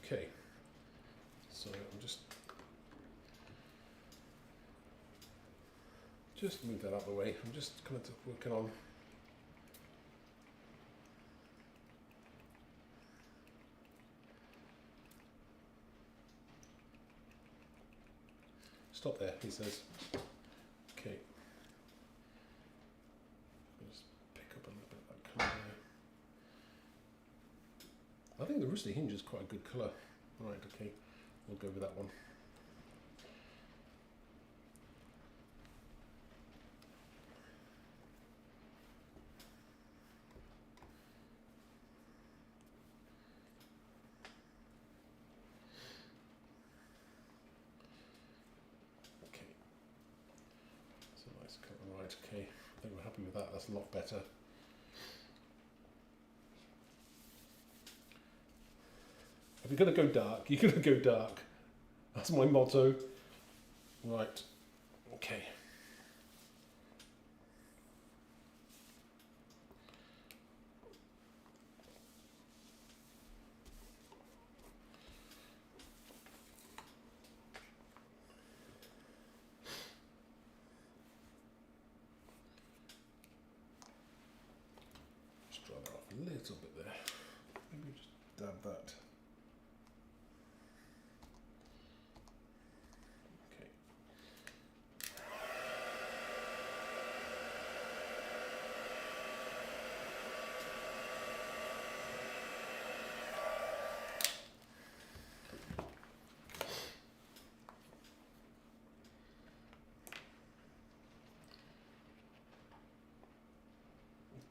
Okay, so I'm just move that out of the way. I'm just kind of working on. Stop there, he says. Okay. Just pick up a little bit of that colour there. I think the rusty hinge is quite a good colour. Right, okay, we'll go with that one. Right, okay, I think we're happy with that, that's a lot better. If you're going to go dark, you're going to go dark. That's my motto. Right, okay. Just dry that off a little bit there. Maybe just dab that.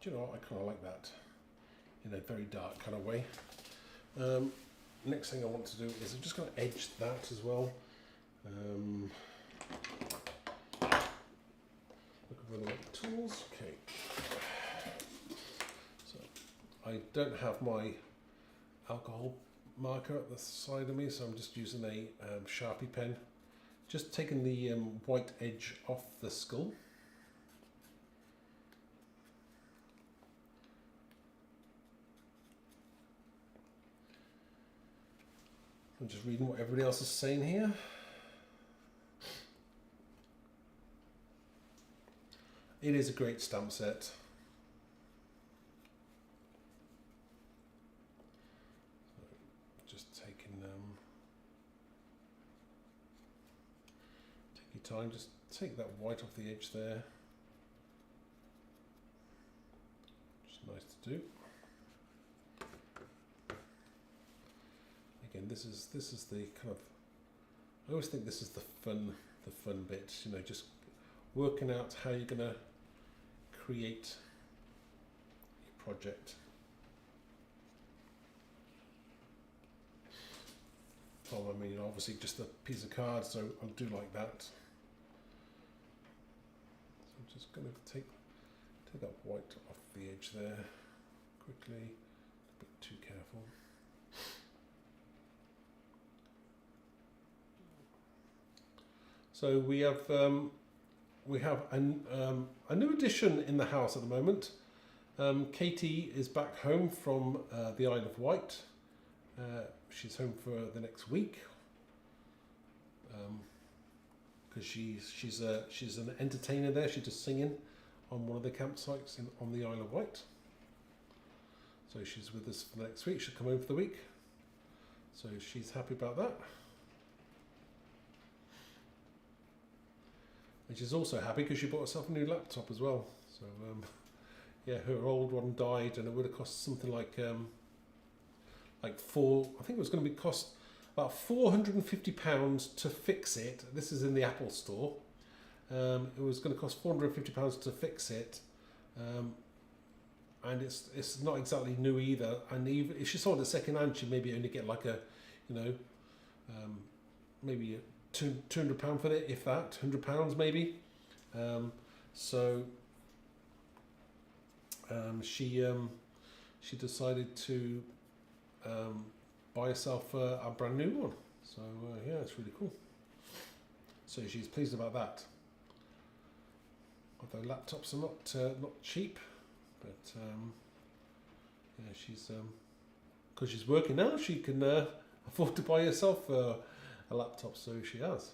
Do you know what? I kind of like that in a very dark kind of way. Next thing I want to do is I'm just going to edge that as well. Look over the tools. Okay. So I don't have my alcohol marker at the side of me, so I'm just using a Sharpie pen. Just taking the white edge off the skull. I'm just reading what everybody else is saying here. It is a great stamp set. Just taking take your time, just take that white off the edge there. Just nice to do. Again, this is the kind of, I always think this is the fun bit, you know, just working out how you're going to create your project. Oh, I mean, obviously just a piece of card, so I do like that. So I'm just going to take that white off the edge there quickly, a bit too careful. So we have a new addition in the house at the moment. Katie is back home from the Isle of Wight. She's home for the next week because she's an entertainer there. She's just singing on one of the campsites on the Isle of Wight. So she's with us for the next week. She'll come home for the week. So she's happy about that. And she's also happy because she bought herself a new laptop as well. So yeah, her old one died, and it would have cost something like I think it was going to cost about £450 to fix it. This is in the Apple store. It was going to cost £450 to fix it, and it's not exactly new either. And even if she sold it second hand, she'd maybe only get like a, you know, maybe £200 for it, if that, £100 maybe. She decided to buy herself a brand new one. So yeah, it's really cool. So she's pleased about that. Although laptops are not cheap, but yeah, she's because she's working now, she can afford to buy herself a laptop, so she has.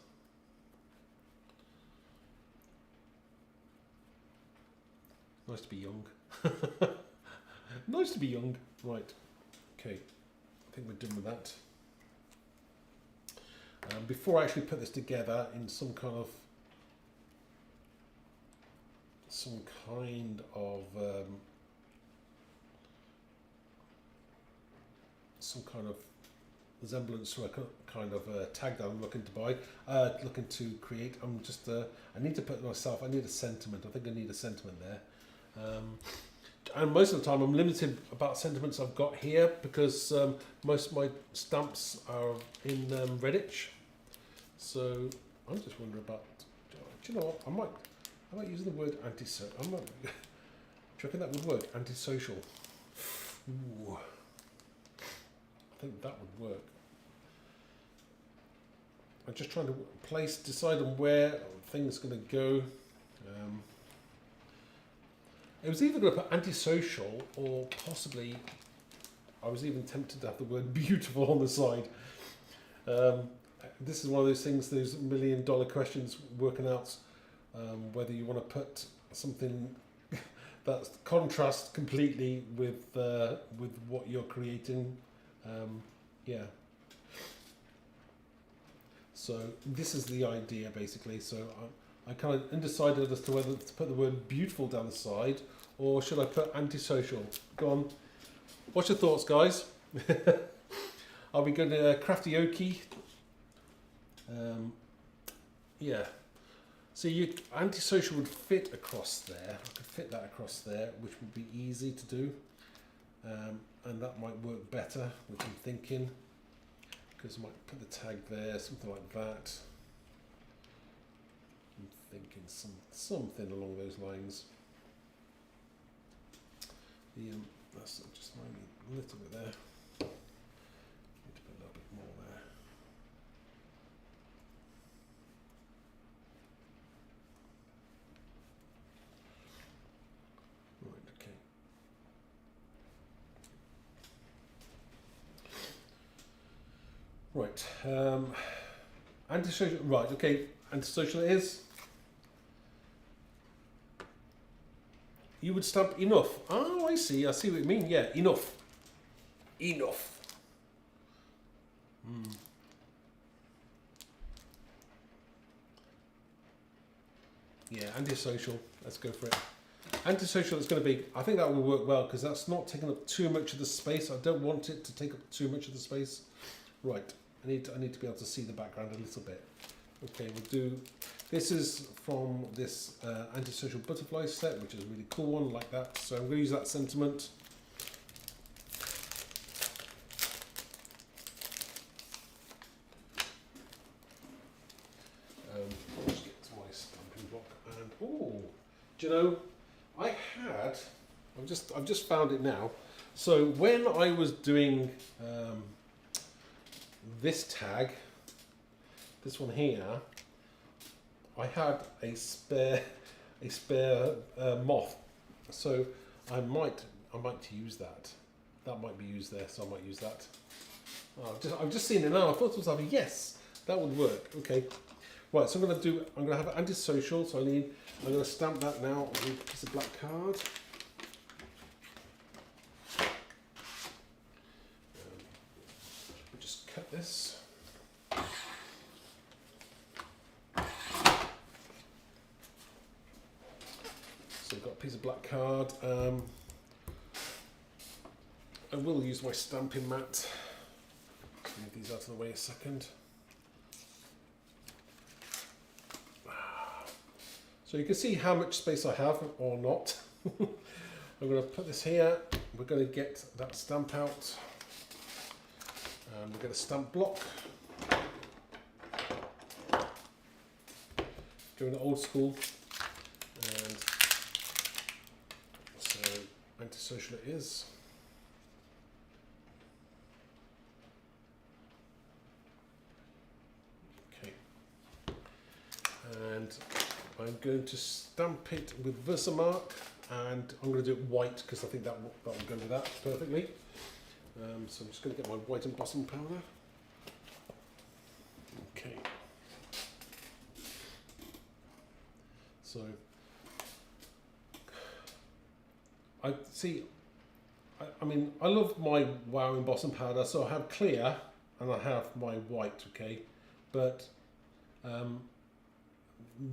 Nice to be young. Nice to be young. Right. Okay. I think we're done with that. before I actually put this together in some kind of resemblance to a kind of tag that I'm looking to buy, looking to create. I'm just I need to put myself. I need a sentiment. I think I need a sentiment there. And most of the time I'm limited about sentiments I've got here because most of my stamps are in Redditch. So I'm just wondering about. Do you know what? I might use the word anti-social. Do you reckon that would work? Antisocial. Ooh. I think that would work. I'm just trying to decide on where things are going to go. It was either going to put antisocial or possibly I was even tempted to have the word beautiful on the side. This is one of those things, those $1 million questions, working out whether you want to put something that contrasts completely with what you're creating. Yeah. So this is the idea basically. So I kind of undecided as to whether to put the word beautiful down the side or should I put antisocial. Go on. What's your thoughts, guys? Are we going to crafty okie? Yeah. So antisocial would fit across there. I could fit that across there, which would be easy to do. And that might work better, which I'm thinking. Because I might put the tag there, something like that. I'm thinking something along those lines. That's just maybe a little bit there. Need to put a little bit more there. Right, okay. Right. Antisocial. Right. Okay. Antisocial it is. You would stamp enough. Oh, I see. I see what you mean. Yeah, enough. Enough. Yeah, antisocial. Let's go for it. Antisocial is going to be. I think that will work well because that's not taking up too much of the space. I don't want it to take up too much of the space. Right. I need to be able to see the background a little bit. Okay, we'll do. This is from this antisocial butterfly set, which is a really cool one, like that. So I'm going to use that sentiment. Just get to my stamping block, and oh, do you know, I've just found it now. So when I was doing this tag, this one here, I had a spare moth, so I might use that. That might be used there, so I might use that. Oh, I've just seen it now. I thought to myself, yes, that would work. Okay, right. So I'm going to have antisocial. So I'm going to stamp that now on a piece of black card. Just cut this. So I've got a piece of black card. I will use my stamping mat. Move these out of the way a second. So you can see how much space I have or not. I'm going to put this here. We're going to get that stamp out. And we're going to stamp block. Doing it old school. And so antisocial it is. Okay. And I'm going to stamp it with Versamark, and I'm going to do it white because I think that will go with that perfectly. So I'm just going to get my white embossing powder. Okay. So I see. I mean, I love my wow embossing powder. So I have clear and I have my white. Okay, but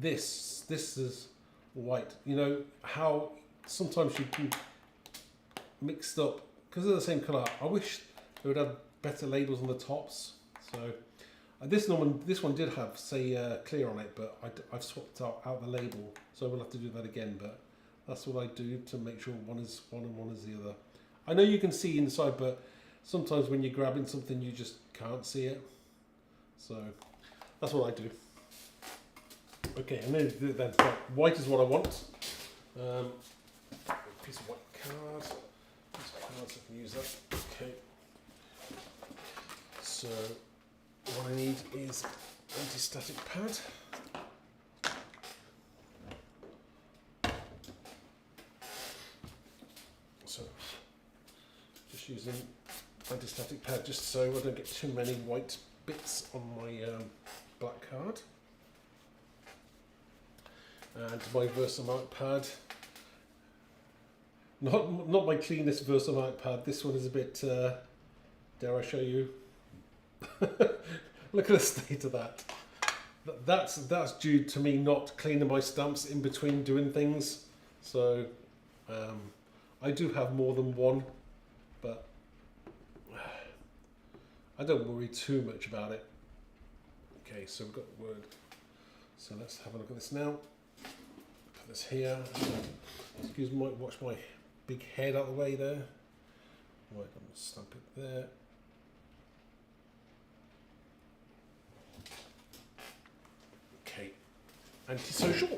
this is white. You know how sometimes you can mixed up because they're the same colour. I wish they would have better labels on the tops. So this one did have say clear on it, but I've swapped out the label, so I will have to do that again. But that's what I do to make sure one is one and one is the other. I know you can see inside, but sometimes when you're grabbing something, you just can't see it. So that's what I do. Okay, and then white is what I want. Piece of white card. Piece of cards, I can use that. Okay. So what I need is anti-static pad. So just using anti-static pad just so I don't get too many white bits on my black card. And my Versamark pad. Not my cleanest Versamark pad. This one is a bit, dare I show you? Look at the state of that. That's due to me not cleaning my stamps in between doing things. So I do have more than one, but I don't worry too much about it. Okay, so we've got the word. So let's have a look at this now. Put this here. Excuse me, watch my big head out of the way there. Right, I'm going to stamp it there. Okay, antisocial.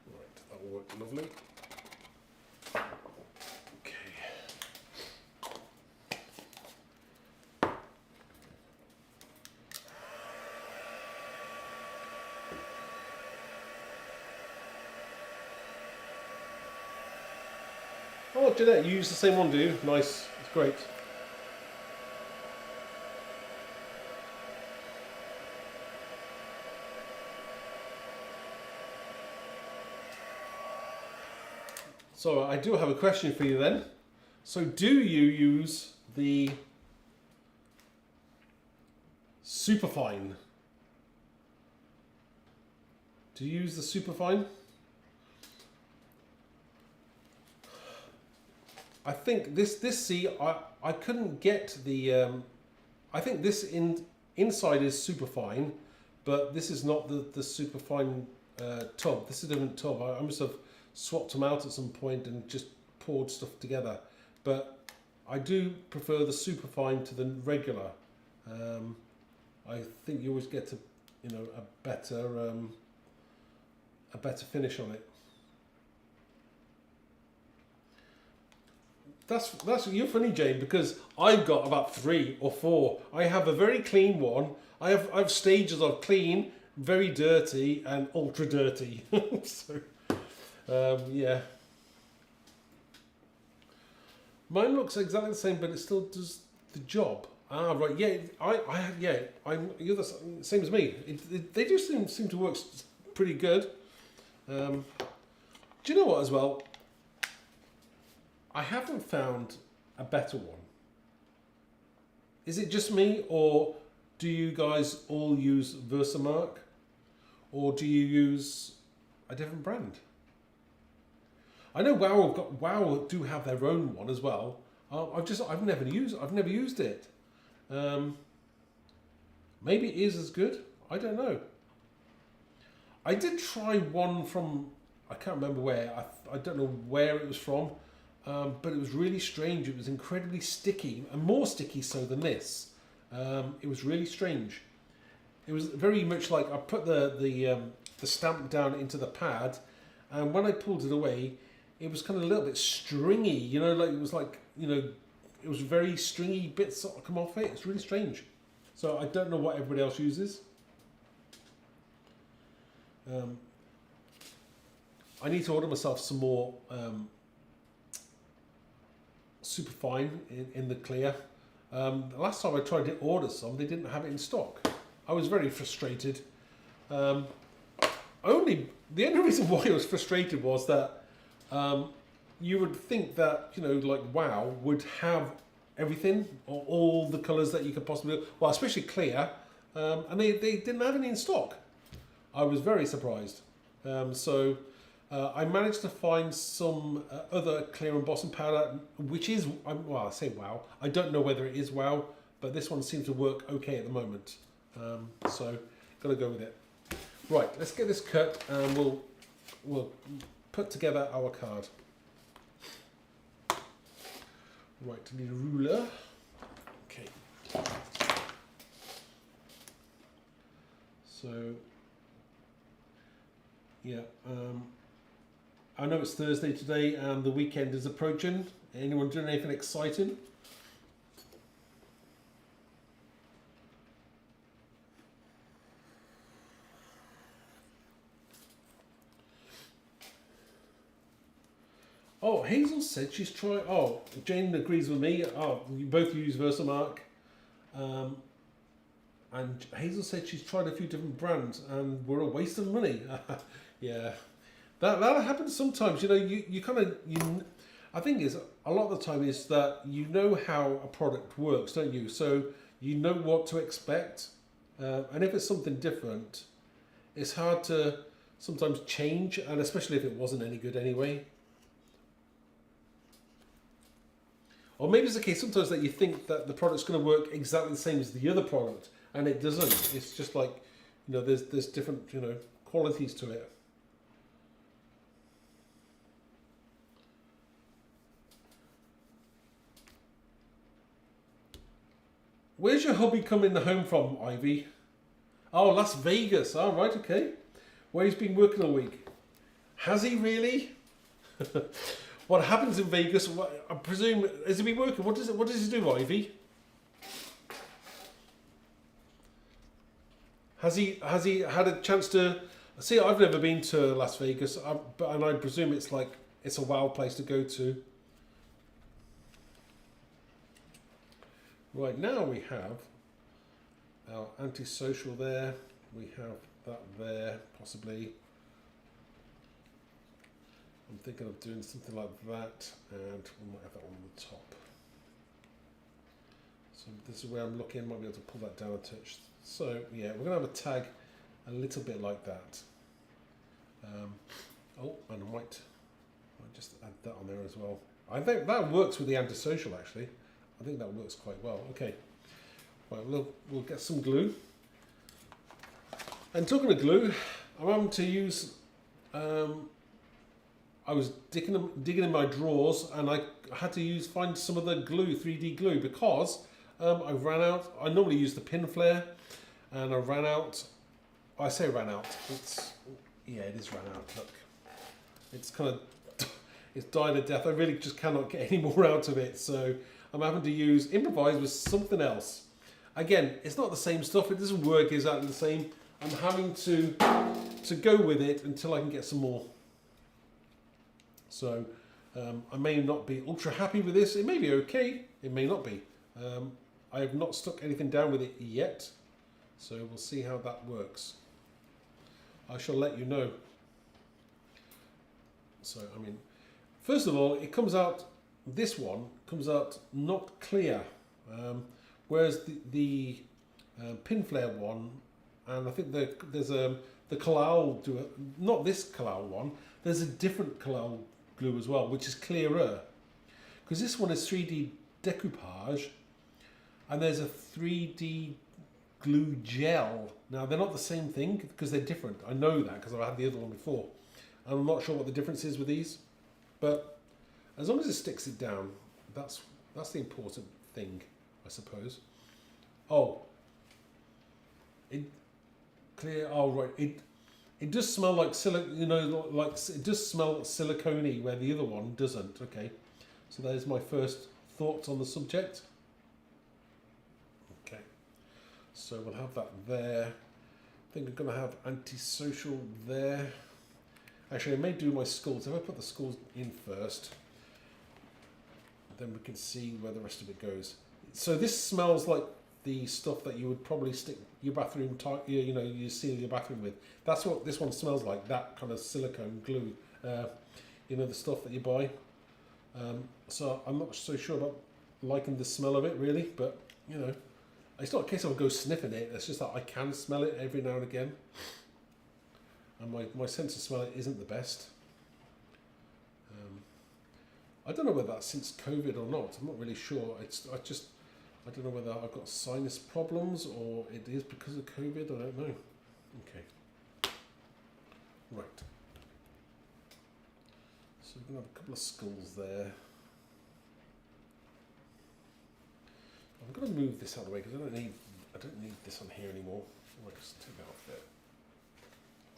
Right, that will work lovely. Oh, Jeanette, you use the same one, do you? Nice, it's great. So I do have a question for you then. So do you use the Superfine? Do you use the Superfine? I think this see I couldn't get the I think this inside is Superfine, but this is not the Superfine tub. This is a different tub. I must have swapped them out at some point and just poured stuff together. But I do prefer the Superfine to the regular. I think you always get a better finish on it. That's you're funny, Jane, because I've got about 3 or 4. I have a very clean one. I have stages of clean, very dirty, and ultra dirty. So, yeah. Mine looks exactly the same, but it still does the job. Ah, right. Yeah, you're the same as me. They do seem to work pretty good. Do you know what? As well. I haven't found a better one. Is it just me, or do you guys all use Versamark, or do you use a different brand? I know Wow do have their own one as well. I've never used it. Maybe it is as good. I don't know. I did try one from, I can't remember where. I don't know where it was from. But it was really strange. It was incredibly sticky, and more sticky so than this. It was really strange. It was very much like I put the stamp down into the pad, and when I pulled it away, it was kind of a little bit stringy. You know, like it was very stringy bits sort of come off it. It's really strange. So I don't know what everybody else uses. I need to order myself some more. Superfine in the clear. The last time I tried to order some, they didn't have it in stock. I was very frustrated. The only reason why I was frustrated was that you would think that, you know, like WoW would have everything or all the colours that you could possibly do. Well, especially clear, and they didn't have any in stock. I was very surprised. I managed to find some other clear embossing powder, which is, well, I say WoW. I don't know whether it is WoW, but this one seems to work okay at the moment. So, gotta go with it. Right, let's get this cut and we'll put together our card. Right, I need a ruler. Okay. So, yeah, I know it's Thursday today and the weekend is approaching. Anyone doing anything exciting? Oh, Hazel said she's trying. Oh, Jane agrees with me. Oh, you both use Versamark. And Hazel said she's tried a few different brands and were a waste of money. Yeah, that happens sometimes. You know, you kind of I think is a lot of the time is that you know how a product works, don't you? So you know what to expect, and if it's something different, it's hard to sometimes change, and especially if it wasn't any good anyway. Or maybe it's the case sometimes that you think that the product's going to work exactly the same as the other product, and it doesn't. It's just like, you know, there's different, you know, qualities to it. Where's your hubby coming home from, Ivy? Oh, Las Vegas. Oh, right, okay. Where he's been working all week. Has he really? What happens in Vegas? I presume, has he been working? What does he do, Ivy? Has he had a chance to see? I've never been to Las Vegas, and I presume it's a wild place to go to. Right, now we have our antisocial there. We have that there, possibly. I'm thinking of doing something like that, and we might have that one on the top. So this is where I'm looking, might be able to pull that down a touch. So yeah, we're going to have a tag a little bit like that. Oh, and I might just add that on there as well. I think that works with the antisocial actually. I think that works quite well. Okay, right, we'll get some glue. And talking of glue, I'm having to use. I was digging in my drawers, and I had to find some of the glue, 3D glue, because I ran out. I normally use the pin flare, and I ran out. I say ran out. It is ran out. Look, it's kind of it's died a death. I really just cannot get any more out of it. So I'm having to improvise with something else. Again, it's not the same stuff. It doesn't work exactly the same. I'm having to go with it until I can get some more. So I may not be ultra happy with this. It may be okay. It may not be. I have not stuck anything down with it yet. So we'll see how that works. I shall let you know. So, I mean, first of all, this one comes out not clear. Whereas the pin flare one, and I think there's the Kalal, not this Kalal one, there's a different Kalal glue as well, which is clearer. Because this one is 3D decoupage, and there's a 3D glue gel. Now, they're not the same thing because they're different. I know that because I've had the other one before. And I'm not sure what the difference is with these. But as long as it sticks it down, that's the important thing, I suppose. Oh. Right. It does smell like it does smell silicone-y where the other one doesn't. Okay. So there's my first thoughts on the subject. Okay. So we'll have that there. I think I'm going to have antisocial there. Actually, I may do my skulls. If I put the skulls in first, then we can see where the rest of it goes. So this smells like the stuff that you would probably stick your bathroom, you know, you seal your bathroom with. That's what this one smells like. That kind of silicone glue. You know, the stuff that you buy. So I'm not so sure about liking the smell of it really, but you know, it's not a case of I go sniffing it. It's just that I can smell it every now and again, and my sense of smell isn't the best. I don't know whether that's since COVID or not. I'm not really sure. I don't know whether I've got sinus problems or it is because of COVID. I don't know. Okay. Right. So we're going to have a couple of skulls there. I'm going to move this out of the way because I don't need this on here anymore. Right, just take that off there.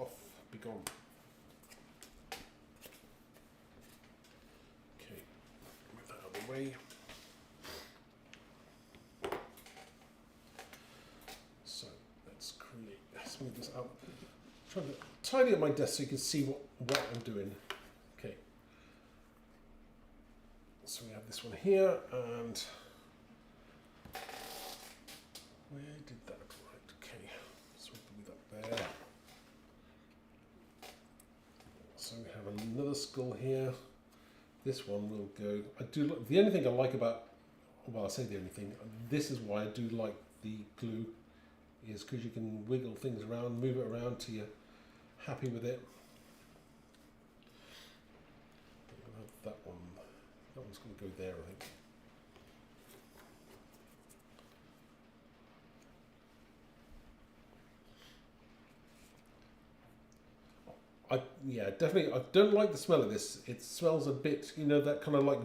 Off, be gone. Okay, move that out of the way. So let's move this out. I'm trying to tidy up my desk so you can see what I'm doing. Okay. So we have this one here, and where did that go? Right, okay. So we'll move that there. So we have another skull here. This one will go. The only thing I like about, well, I say the only thing. This is why I do like the glue, is because you can wiggle things around, move it around till you're happy with it. That one. That one's going to go there, I think. Yeah, definitely. I don't like the smell of this. It smells a bit, you know, that kind of like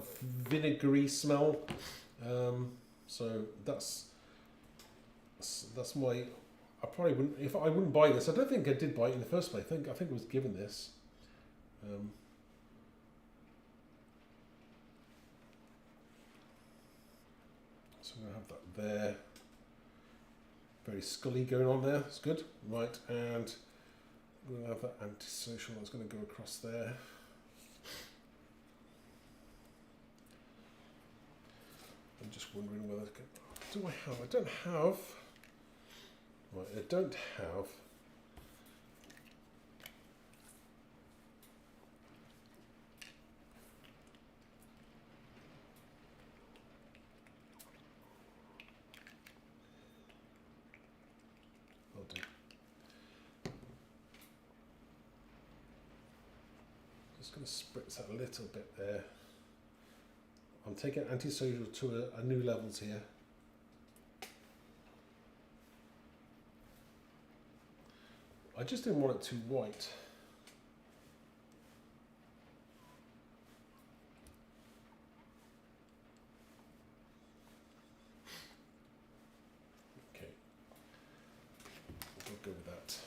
vinegary smell. So that's my. I probably wouldn't. If I wouldn't buy this, I don't think I did buy it in the first place. I think I was given this. So I'm going to have that there. Very scully going on there. It's good. Right, and we're going to have that antisocial that's going to go across there. I'm just wondering whether do I have? I don't have. Right, I don't have. I'll do. Just going to spritz that a little bit there. I'm taking antisocial to a new levels here. I just didn't want it too white. Okay, we'll go with that.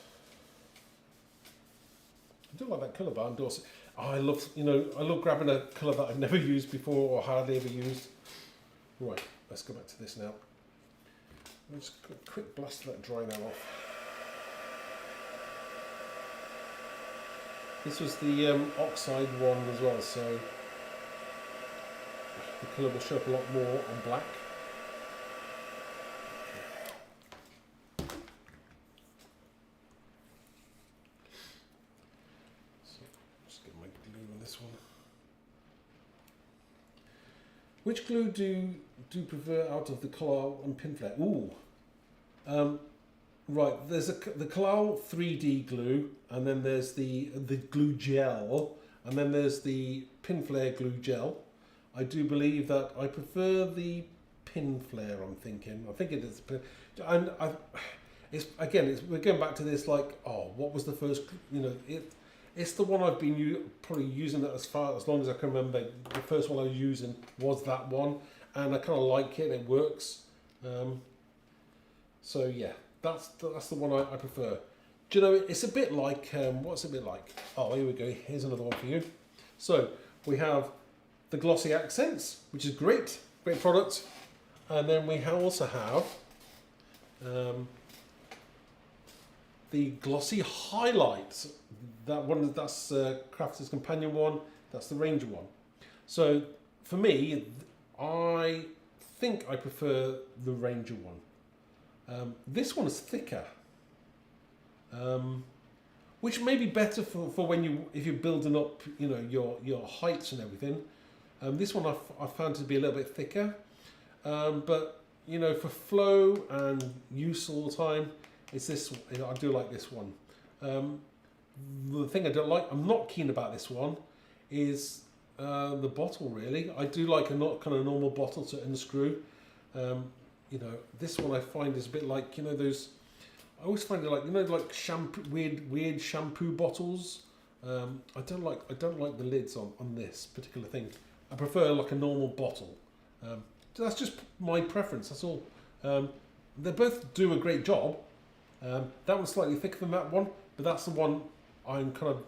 I do like that colour bar endorsement. Oh, I love grabbing a colour that I've never used before or hardly ever used. Right, let's go back to this now. Let's quick blast that dry now off. This was the oxide one as well, so the colour will show up a lot more on black. So just get my glue on this one. Which glue do you prefer out of the Collal and Pinflair? Ooh. Right, there's the Collal 3D glue, and then there's the glue gel, and then there's the Pinflair glue gel. I do believe that I prefer the Pinflair. I think it is, and we're going back to this like, oh, what was the first? You know, it's the one I've been probably using that as long as I can remember. The first one I was using was that one, and I kind of like it. It works. So yeah. That's the one I prefer. Do you know, it's a bit like, what's it a bit like? Oh, here we go. Here's another one for you. So we have the glossy accents, which is great product. And then we also have the glossy highlights. That one, that's Crafty's Companion one. That's the Ranger one. So for me, I think I prefer the Ranger one. This one is thicker, which may be better for when if you're building up, you know, your heights and everything. This one I found to be a little bit thicker, but you know, for flow and use all the time, it's this. You know, I do like this one. The thing I don't like, I'm not keen about this one, is the bottle. Really, I do like a not kind of normal bottle to unscrew. You know, this one I find is a bit like, you know, those. I always find it like, you know, like shampoo, weird shampoo bottles. I don't like the lids on this particular thing. I prefer like a normal bottle. So that's just my preference. That's all. They both do a great job. That one's slightly thicker than that one, but that's the one I'm kind of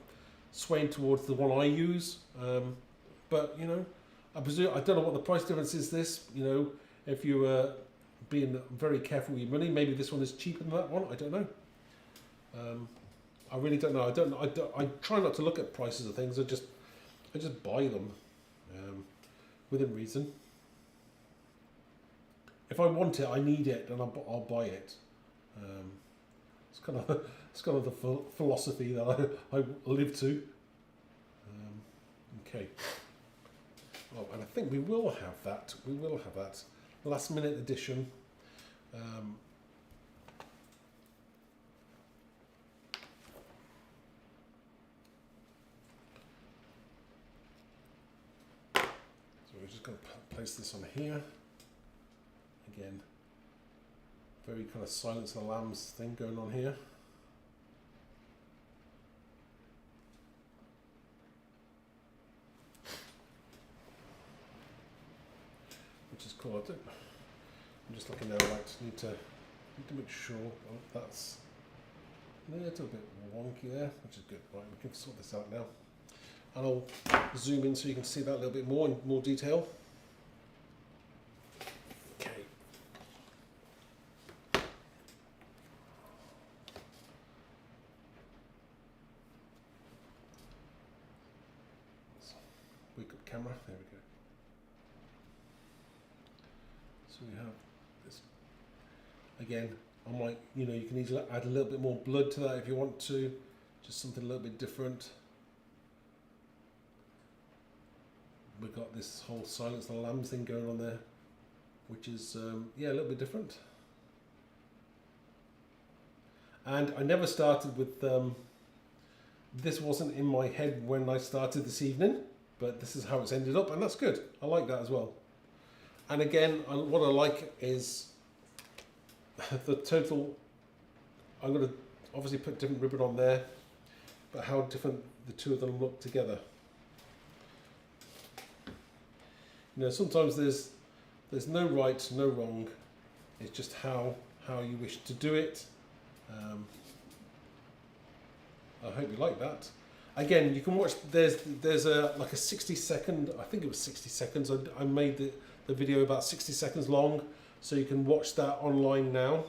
swaying towards, the one I use. But you know, I presume, I don't know what the price difference is. This, you know, if you being very careful with your money, maybe this one is cheaper than that one. I don't know. I really don't know. I try not to look at prices of things. I just buy them within reason. If I want it, I need it, and I'll buy it. It's kind of the philosophy that I live to. Okay. Oh, and I think we will have that. We will have that last minute edition. So we're just going to place this on here. Again, very kind of Silence of the Lambs thing going on here. Which is cool. I'm just looking now, right, need to make sure that's a little bit wonky there, which is good. Right, we can sort this out now. And I'll zoom in so you can see that a little bit more in more detail. Okay. So, wake up camera, there we go. So we have this. Again, I might, you know, you can easily add a little bit more blood to that if you want to, just something a little bit different. We've got this whole Silence of the Lambs thing going on there, which is, yeah, a little bit different. And I never started with, this wasn't in my head when I started this evening, but this is how it's ended up, and that's good. I like that as well. And again, what I like is the total. I'm going to obviously put different ribbon on there, but how different the two of them look together. You know, sometimes there's no right, no wrong. It's just how you wish to do it. I hope you like that. Again, you can watch. There's a like a 60-second. I think it was 60 seconds. I made the video about 60 seconds long, so you can watch that online now,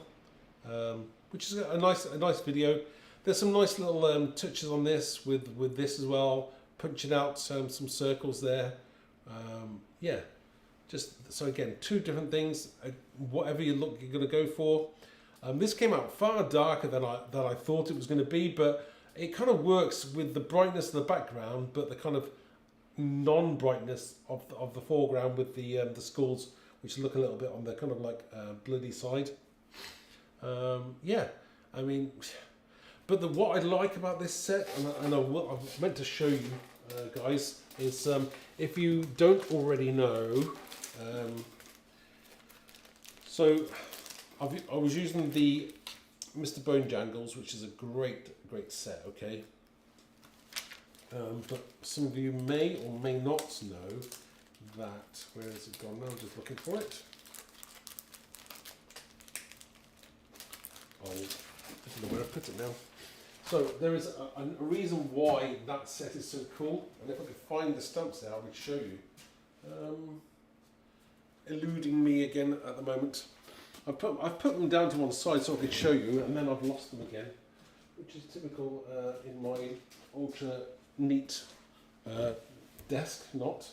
which is a nice video. There's some nice little touches on this with this as well, punching out some circles there. Yeah, just so again, two different things. Whatever you're going to go for. This came out far darker than I thought it was going to be, but it kind of works with the brightness of the background, but the kind of non-brightness of the foreground with the skulls, which look a little bit on the kind of like bloody side. Yeah, I mean, but what I like about this set, and I've meant to show you guys, is if you don't already know, so I was using the Mr. Bone Jangles, which is a great set, okay? But some of you may or may not know that, where has it gone now? I'm just looking for it. Oh, I don't know where I put it now. So there is a reason why that set is so cool, and if I could find the stamps there, I would show you. Eluding me again at the moment. I've put them down to one side so I could show you, and then I've lost them again, which is typical in my ultra neat desk. Not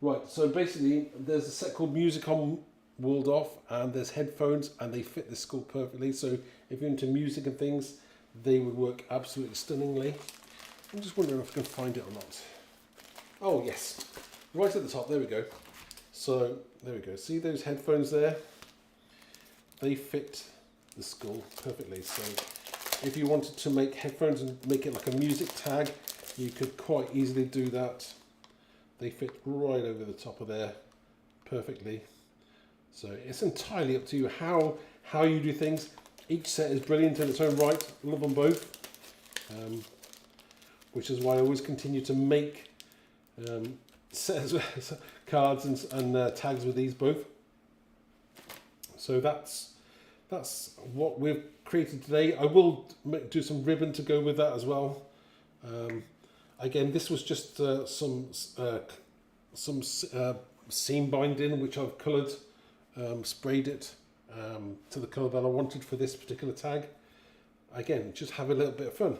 right. So basically, there's a set called Music on walled off, and there's headphones, and they fit the skull perfectly. So if you're into music and things, they would work absolutely stunningly. I'm just wondering if I can find it or not. Oh yes, right at the top, there we go. So there we go, see those headphones there? They fit the skull perfectly. So if you wanted to make headphones and make it like a music tag, you could quite easily do that. They fit right over the top of there perfectly. So it's entirely up to you how you do things. Each set is brilliant in its own right. Love them both. Which is why I always continue to make sets, cards and tags with these both. So that's what we've created today. I will do some ribbon to go with that as well. Again, this was just some seam binding which I've coloured, sprayed it to the colour that I wanted for this particular tag. Again, just have a little bit of fun.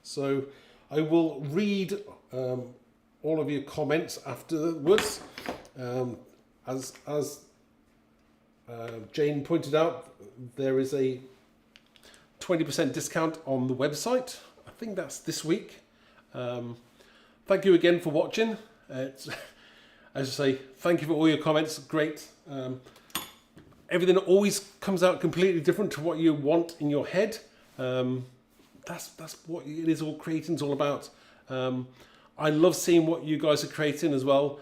So I will read all of your comments afterwards. As Jane pointed out, there is a 20% discount on the website. I think that's this week. Thank you again for watching. As I say, thank you for all your comments. Great. Everything always comes out completely different to what you want in your head. That's what it is. All creating's all about. I love seeing what you guys are creating as well.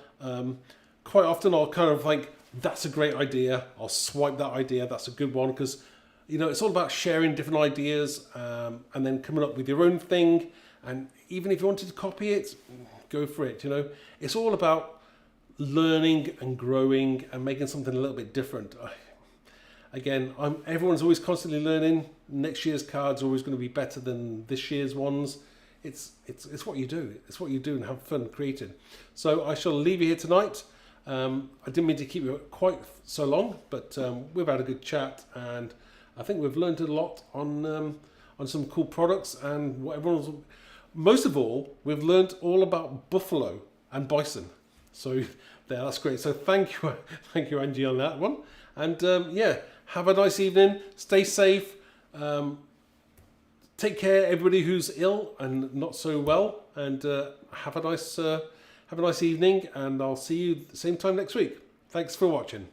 Quite often I'll kind of like, that's a great idea. I'll swipe that idea. That's a good one, because you know it's all about sharing different ideas and then coming up with your own thing. And even if you wanted to copy it, go for it. You know, it's all about learning and growing and making something a little bit different. Again, everyone's always constantly learning. Next year's cards are always going to be better than this year's ones. It's what you do. It's what you do and have fun creating. So I shall leave you here tonight. I didn't mean to keep you quite so long, but we've had a good chat, and I think we've learned a lot on some cool products and what everyone's. Most of all, we've learned all about buffalo and bison. So that's great. So thank you, Angie, on that one. And yeah, have a nice evening. Stay safe. Take care, everybody who's ill and not so well. And have a nice evening. And I'll see you the same time next week. Thanks for watching.